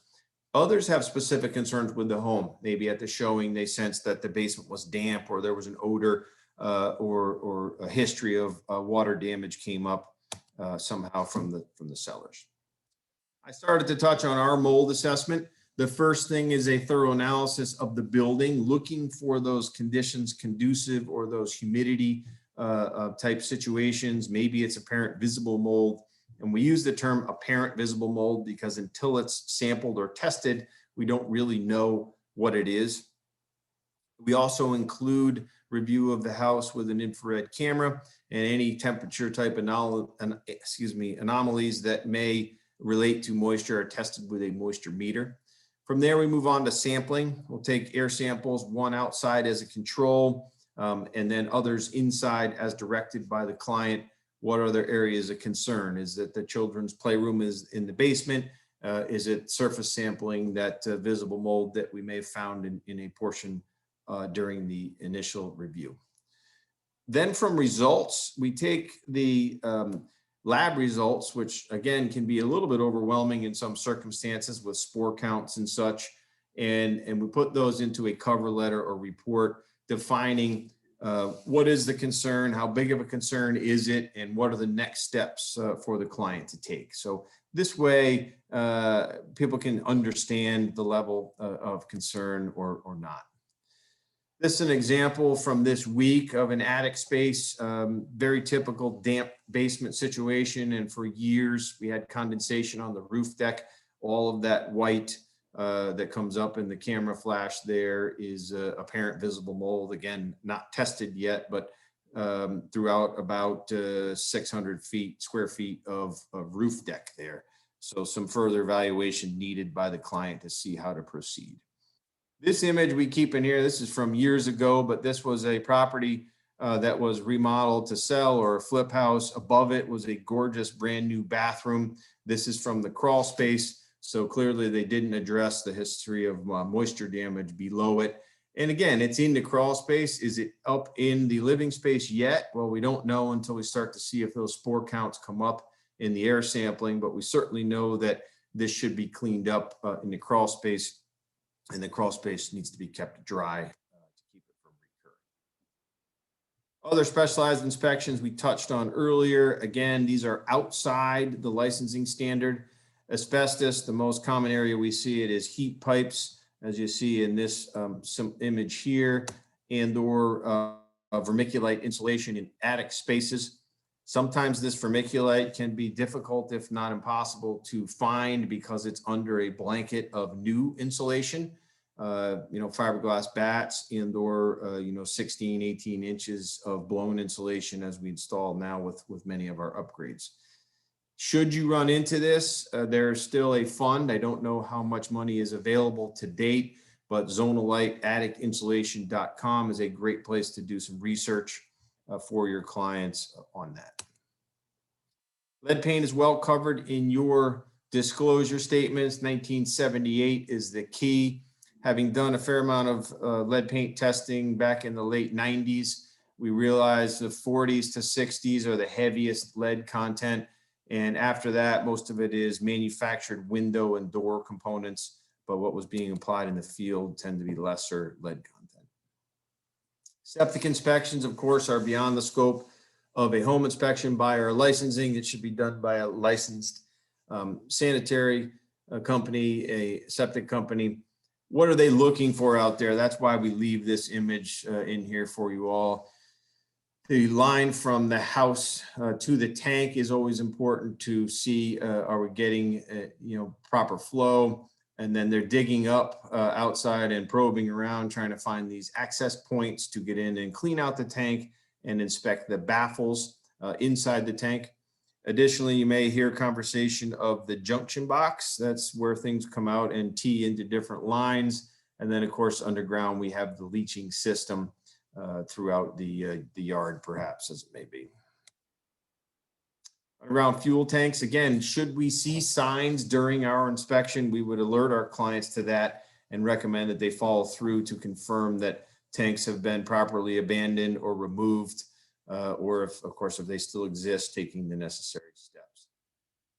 Others have specific concerns with the home. Maybe at the showing, they sensed that the basement was damp or there was an odor or a history of water damage came up somehow from the cellars. I started to touch on our mold assessment. The first thing is a thorough analysis of the building, looking for those conditions conducive or those humidity type situations. Maybe it's apparent visible mold. And we use the term apparent visible mold because until it's sampled or tested, we don't really know what it is. We also include review of the house with an infrared camera and any temperature type anomalies that may relate to moisture are tested with a moisture meter. From there, we move on to sampling. We'll take air samples, one outside as a control, and then others inside as directed by the client. What other areas of concern? Is that the children's playroom is in the basement? Is it surface sampling that visible mold that we may have found in a portion during the initial review? Then from results, we take the lab results, which again can be a little bit overwhelming in some circumstances with spore counts and such, and we put those into a cover letter or report defining what is the concern, how big of a concern is it, and what are the next steps for the client to take. So this way, people can understand the level of concern or not. This is an example from this week of an attic space, very typical damp basement situation. And for years, we had condensation on the roof deck. All of that white that comes up in the camera flash there is apparent visible mold. Again, not tested yet, but throughout about 600 square feet of roof deck there. So some further evaluation needed by the client to see how to proceed. This image we keep in here, this is from years ago, but this was a property that was remodeled to sell, or a flip house. Above it was a gorgeous brand new bathroom. This is from the crawl space. So clearly they didn't address the history of moisture damage below it. And again, it's in the crawl space. Is it up in the living space yet? Well, we don't know until we start to see if those spore counts come up in the air sampling, but we certainly know that this should be cleaned up in the crawl space, and the crawl space needs to be kept dry to keep it from recurring. Other specialized inspections we touched on earlier. Again, these are outside the licensing standard. Asbestos, the most common area we see it is heat pipes, as you see in this some image here, and or vermiculite insulation in attic spaces. Sometimes this vermiculite can be difficult, if not impossible, to find because it's under a blanket of new insulation, fiberglass bats and or 16, 18 inches of blown insulation, as we install now with many of our upgrades. Should you run into this, there's still a fund. I don't know how much money is available to date, but zonalite-atticinsulation.com is a great place to do some research for your clients on that. Lead paint is well covered in your disclosure statements. 1978 is the key. Having done a fair amount of lead paint testing back in the late 90s, we realized the 40s to 60s are the heaviest lead content. And after that, most of it is manufactured window and door components, but what was being applied in the field tend to be lesser lead content. Septic inspections, of course, are beyond the scope of a home inspection by our licensing. It should be done by a licensed sanitary company, a septic company. What are they looking for out there? That's why we leave this image in here for you all. The line from the house to the tank is always important to see, are we getting, proper flow? And then they're digging up outside and probing around, trying to find these access points to get in and clean out the tank and inspect the baffles inside the tank. Additionally, you may hear conversation of the junction box. That's where things come out and tee into different lines. And then, of course, underground, we have the leaching system throughout the yard, perhaps, as it may be. Around fuel tanks, again, should we see signs during our inspection, we would alert our clients to that and recommend that they follow through to confirm that tanks have been properly abandoned or removed, or if, of course, if they still exist, taking the necessary steps.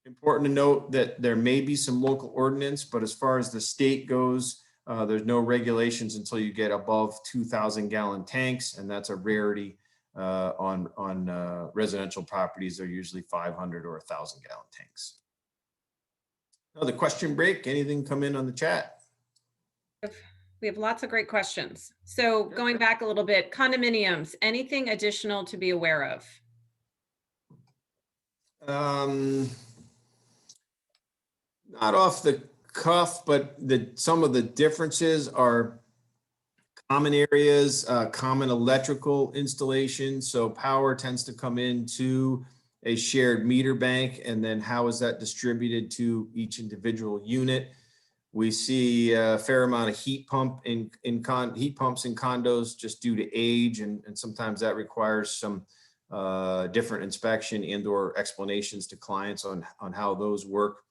Important to note that there may be some local ordinance, but as far as the state goes, there's no regulations until you get above 2,000-gallon tanks, and that's a rarity on residential properties. They're usually 500 or 1,000-gallon tanks. Another question break. Anything come in on the chat? We have lots of great questions. So going back a little bit, condominiums, anything additional to be aware of? Not off the cuff, but some of the differences are common areas, common electrical installation. So power tends to come into a shared meter bank, and then how is that distributed to each individual unit? We see a fair amount of heat pumps in condos just due to age, and sometimes that requires some different inspection and or explanations to clients on how those work.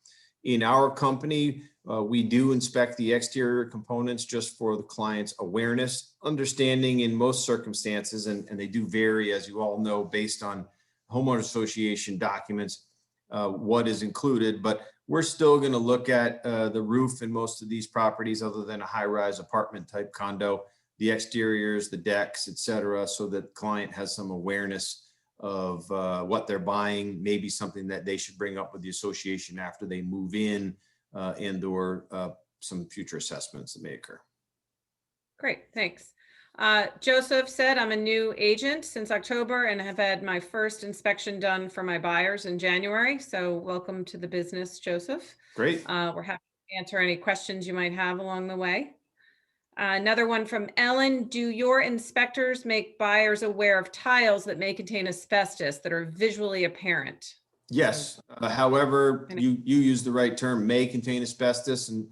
In our company, we do inspect the exterior components just for the client's awareness, understanding in most circumstances, and they do vary, as you all know, based on homeowner association documents, what is included, but we're still going to look at the roof in most of these properties, other than a high-rise apartment type condo, the exteriors, the decks, et cetera, so that the client has some awareness of what they're buying, maybe something that they should bring up with the association after they move in, and or some future assessments that may occur. Great, thanks. Joseph said, I'm a new agent since October and have had my first inspection done for my buyers in January. So welcome to the business, Joseph. Great. We're happy answer any questions you might have along the way. Another one from Ellen. Do your inspectors make buyers aware of tiles that may contain asbestos that are visually apparent? Yes, however, And- you use the right term, may contain asbestos, and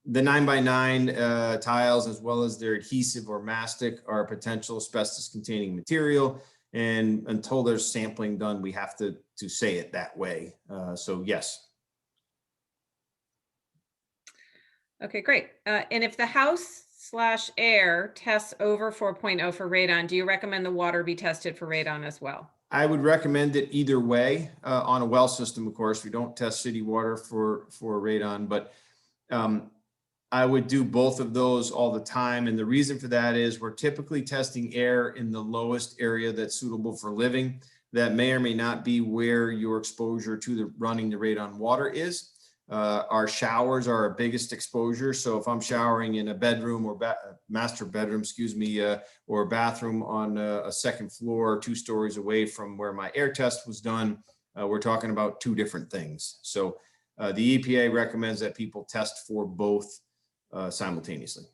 the 9x9 tiles, as well as their adhesive or mastic, are potential asbestos containing material. And until there's sampling done, we have to say it that way. So yes. Okay, great. And if the house/air tests over 4.0 for radon, do you recommend the water be tested for radon as well? I would recommend it either way, on a well system, of course. We don't test city water for radon, but I would do both of those all the time. And the reason for that is we're typically testing air in the lowest area that's suitable for living. That may or may not be where your exposure to the running the radon water is. Our showers are our biggest exposure. So if I'm showering in a bedroom or master bedroom, or a bathroom on a second floor, 2 stories away from where my air test was done, we're talking about 2 different things. So the EPA recommends that people test for both simultaneously.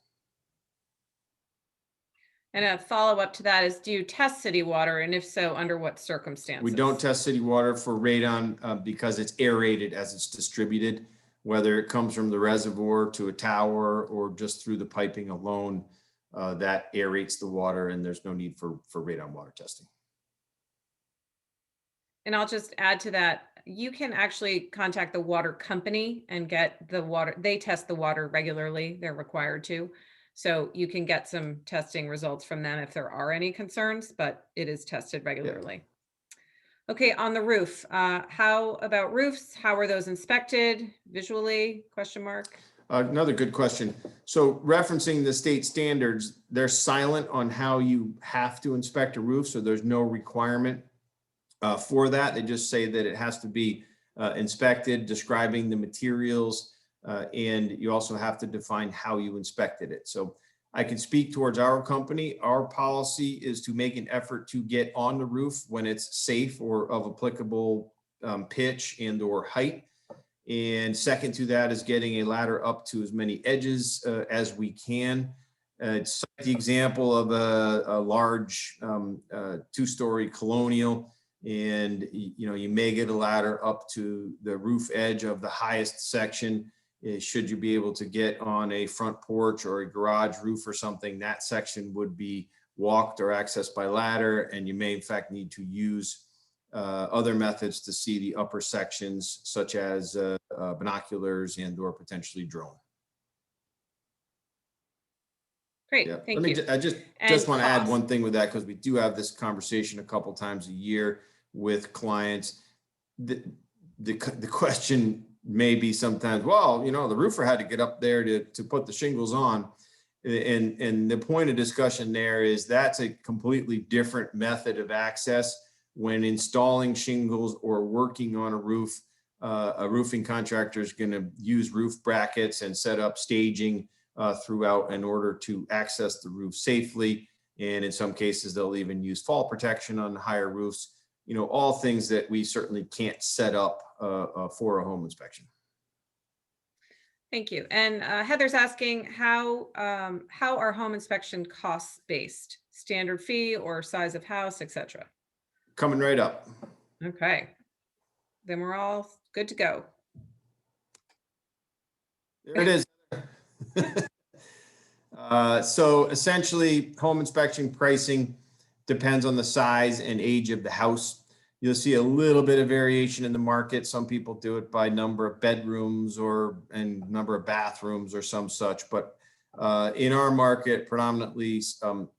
And a follow-up to that is, do you test city water? And if so, under what circumstances? We don't test city water for radon because it's aerated as it's distributed, whether it comes from the reservoir to a tower or just through the piping alone, that aerates the water, and there's no need for radon water testing. And I'll just add to that, you can actually contact the water company and get the water. They test the water regularly. They're required to. So you can get some testing results from them if there are any concerns, but it is tested regularly. Yeah. Okay, on the roof, how about roofs? How are those inspected visually? Question mark. Another good question. So referencing the state standards, they're silent on how you have to inspect a roof. So there's no requirement for that. They just say that it has to be inspected, describing the materials, and you also have to define how you inspected it. So I can speak towards our company. Our policy is to make an effort to get on the roof when it's safe or of applicable pitch and or height. And second to that is getting a ladder up to as many edges as we can. It's the example of a large 2-story colonial, and you may get a ladder up to the roof edge of the highest section. Should you be able to get on a front porch or a garage roof or something, that section would be walked or accessed by ladder, and you may in fact need to use other methods to see the upper sections, such as binoculars and or potentially drone. Great, Yeah. thank you. I just want to add one thing with that, because we do have this conversation a couple times a year with clients. The question may be sometimes, well, the roofer had to get up there to put the shingles on. And the point of discussion there is that's a completely different method of access. When installing shingles or working on a roof, a roofing contractor is going to use roof brackets and set up staging throughout in order to access the roof safely. And in some cases, they'll even use fall protection on higher roofs. All things that we certainly can't set up for a home inspection. Thank you. And Heather's asking, how are home inspection costs based? Standard fee or size of house, etc.? Coming right up. Okay. Then we're all good to go. There it is. So essentially, home inspection pricing depends on the size and age of the house. You'll see a little bit of variation in the market. Some people do it by number of bedrooms and number of bathrooms or some such. But in our market, predominantly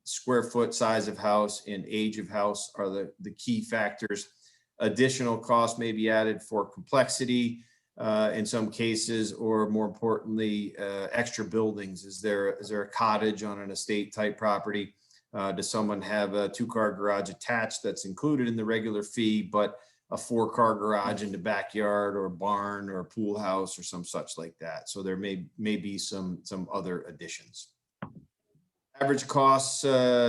square foot, size of house, and age of house are the key factors. Additional costs may be added for complexity in some cases, or more importantly, extra buildings. Is there a cottage on an estate type property? Does someone have a 2-car garage attached that's included in the regular fee, but a 4-car garage in the backyard, or barn, or pool house, or some such like that? So there may be some other additions. Average costs,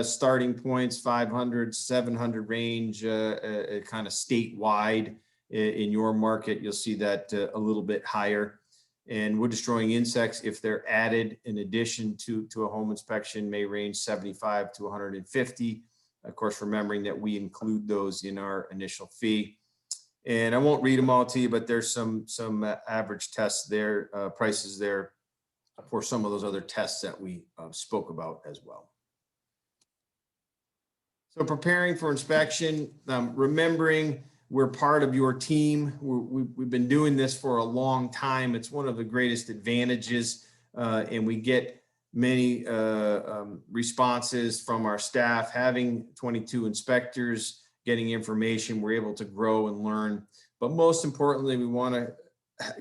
starting points, 500, 700 range, kind of statewide. In your market, you'll see that a little bit higher. And wood destroying insects, if they're added in addition to a home inspection, may range 75 to 150. Of course, remembering that we include those in our initial fee. And I won't read them all to you, but there's some average tests there, prices there for some of those other tests that we spoke about as well. So preparing for inspection, remembering we're part of your team. We've been doing this for a long time. It's one of the greatest advantages, and we get many responses from our staff. Having 22 inspectors, getting information, we're able to grow and learn. But most importantly, we want to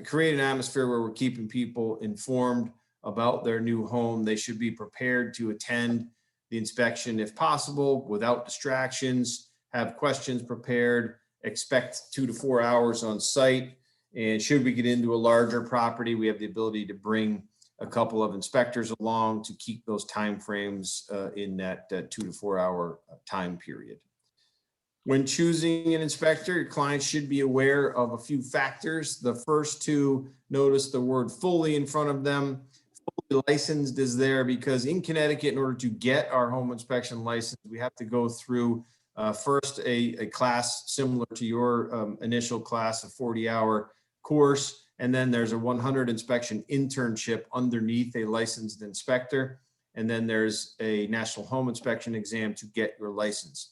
create an atmosphere where we're keeping people informed about their new home. They should be prepared to attend the inspection if possible, without distractions, have questions prepared, expect 2 to 4 hours on site. And should we get into a larger property, we have the ability to bring a couple of inspectors along to keep those timeframes in that 2 to 4 hour time period. When choosing an inspector, your client should be aware of a few factors. The first two, notice the word fully in front of them. Fully licensed is there because in Connecticut, in order to get our home inspection license, we have to go through first a class similar to your initial class, a 40-hour course. And then there's a 100 inspection internship underneath a licensed inspector. And then there's a national home inspection exam to get your license.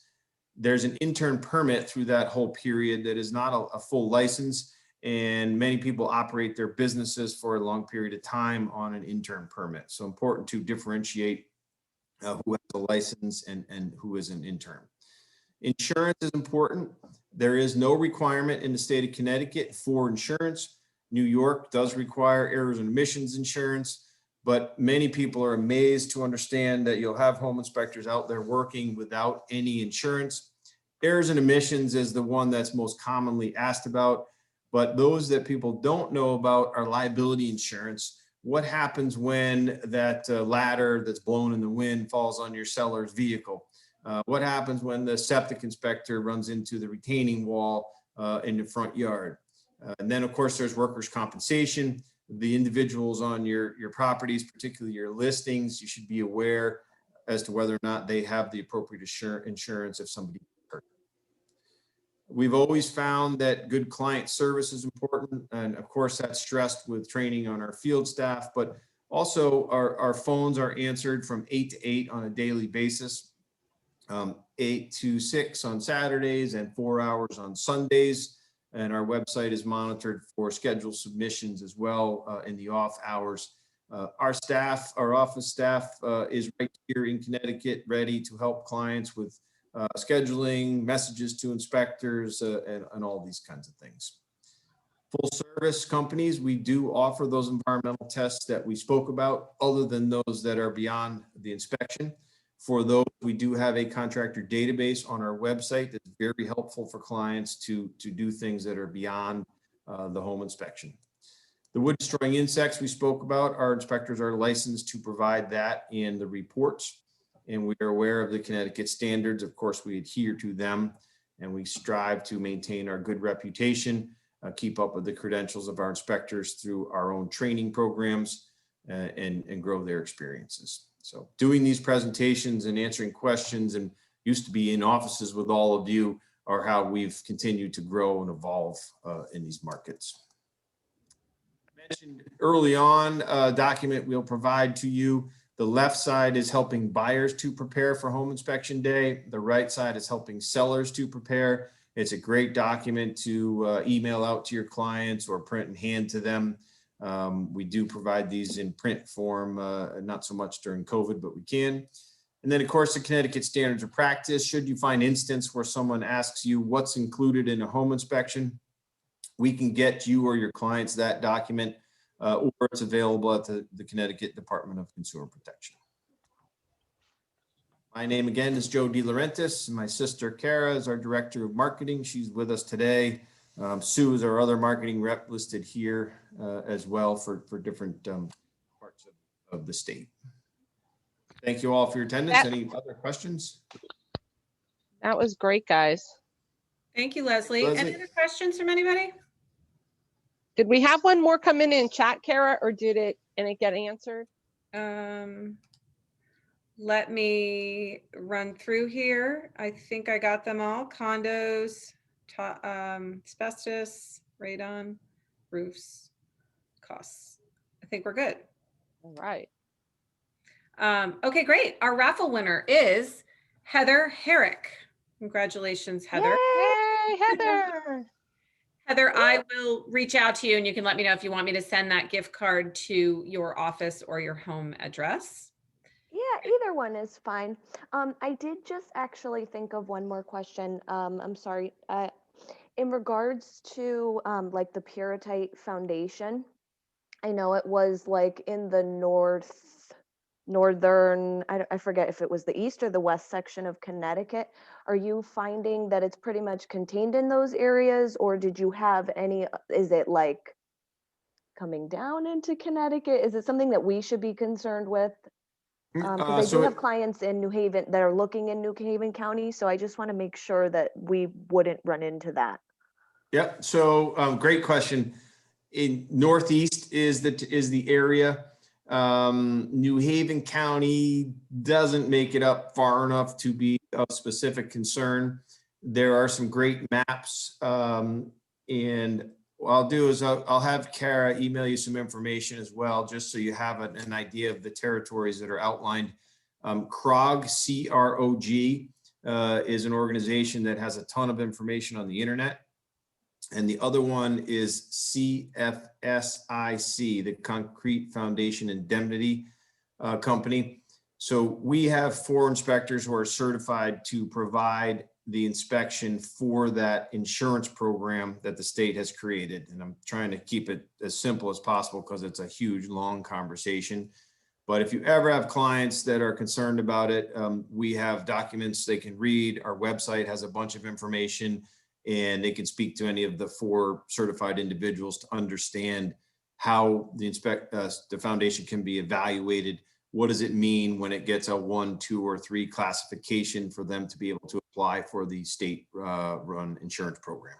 There's an intern permit through that whole period that is not a full license. And many people operate their businesses for a long period of time on an intern permit. So important to differentiate who has a license and who is an intern. Insurance is important. There is no requirement in the state of Connecticut for insurance. New York does require errors and omissions insurance, but many people are amazed to understand that you'll have home inspectors out there working without any insurance. Errors and omissions is the one that's most commonly asked about, but those that people don't know about are liability insurance. What happens when that ladder that's blown in the wind falls on your seller's vehicle? What happens when the septic inspector runs into the retaining wall in the front yard? And then, of course, there's workers' compensation. The individuals on your properties, particularly your listings, you should be aware as to whether or not they have the appropriate insurance if somebody gets hurt. We've always found that good client service is important. And of course, that's stressed with training on our field staff, but also our phones are answered from 8 to 8 on a daily basis, 8 to 6 on Saturdays and 4 hours on Sundays. And our website is monitored for scheduled submissions as well in the off hours. Our staff, our office staff is right here in Connecticut, ready to help clients with scheduling, messages to inspectors, and all these kinds of things. Full service companies, we do offer those environmental tests that we spoke about, other than those that are beyond the inspection. For those, we do have a contractor database on our website that's very helpful for clients to do things that are beyond the home inspection. The wood destroying insects we spoke about, our inspectors are licensed to provide that in the reports, and we are aware of the Connecticut standards. Of course, we adhere to them, and we strive to maintain our good reputation, keep up with the credentials of our inspectors through our own training programs, and grow their experiences. So doing these presentations and answering questions, and used to be in offices with all of you, are how we've continued to grow and evolve in these markets. I mentioned early on a document we'll provide to you. The left side is helping buyers to prepare for home inspection day. The right side is helping sellers to prepare. It's a great document to email out to your clients or print and hand to them. We do provide these in print form, not so much during COVID, but we can. And then, of course, the Connecticut Standards of Practice. Should you find instance where someone asks you what's included in a home inspection, we can get you or your clients that document, or it's available at the Connecticut Department of Consumer Protection. My name again is Joe DeLaurentis. My sister Kara is our Director of Marketing. She's with us today. Sue is our other marketing rep listed here as well for different parts of the state. Thank you all for your attendance. Any other questions? That was great, guys. Thank you, Leslie. Any other questions from anybody? Did we have one more come in chat, Kara, or did it get answered? Let me run through here. I think I got them all. Condos, asbestos, radon, roofs, costs. I think we're good. All right. Okay, great. Our raffle winner is Heather Herrick. Congratulations, Heather. Yay, Heather. Heather, I will reach out to you and you can let me know if you want me to send that gift card to your office or your home address. Yeah, either one is fine. I did just actually think of one more question. I'm sorry. In regards to like the Puritite Foundation, I know it was like in the northern, I forget if it was the east or the west section of Connecticut. Are you finding that it's pretty much contained in those areas, or did you have any, is it like coming down into Connecticut? Is it something that we should be concerned with? Because I do have clients in New Haven that are looking in New Haven County, so I just want to make sure that we wouldn't run into that. Yep. So great question. In Northeast is the area. New Haven County doesn't make it up far enough to be of specific concern. There are some great maps, and what I'll do is I'll have Kara email you some information as well, just so you have an idea of the territories that are outlined. CROG, C-R-O-G, is an organization that has a ton of information on the internet. And the other one is CFSIC, the Concrete Foundation Indemnity Company. So we have 4 inspectors who are certified to provide the inspection for that insurance program that the state has created. And I'm trying to keep it as simple as possible because it's a huge, long conversation. But if you ever have clients that are concerned about it, we have documents they can read. Our website has a bunch of information, and they can speak to any of the 4 certified individuals to understand how the foundation can be evaluated. What does it mean when it gets a 1, 2, or 3 classification for them to be able to apply for the state run insurance program?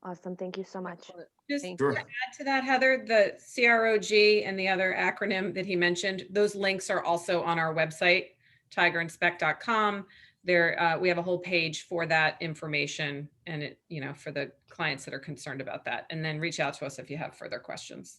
Awesome. Thank you so much. Just Thank to add to that, Heather, the CROG and the other acronym that he mentioned, those links are also on our website, tigerinspect.com. There, we have a whole page for that information, and it, for the clients that are concerned about that. And then reach out to us if you have further questions.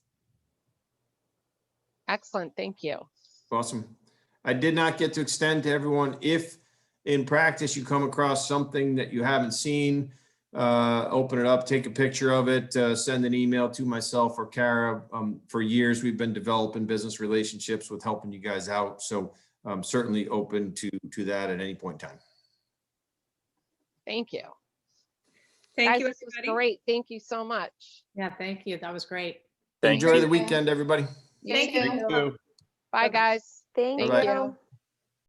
Excellent. Thank you. Awesome. I did not get to extend to everyone. If in practice you come across something that you haven't seen, open it up, take a picture of it, send an email to myself or Kara. For years, we've been developing business relationships with helping you guys out. So I'm certainly open to that at any point in time. Thank you. Thank Guys, you, this was everybody. great. Thank you so much. Yeah, thank you. That was great. Enjoy the weekend, everybody. You Thank too. you. Bye, guys. Thank Bye-bye. you.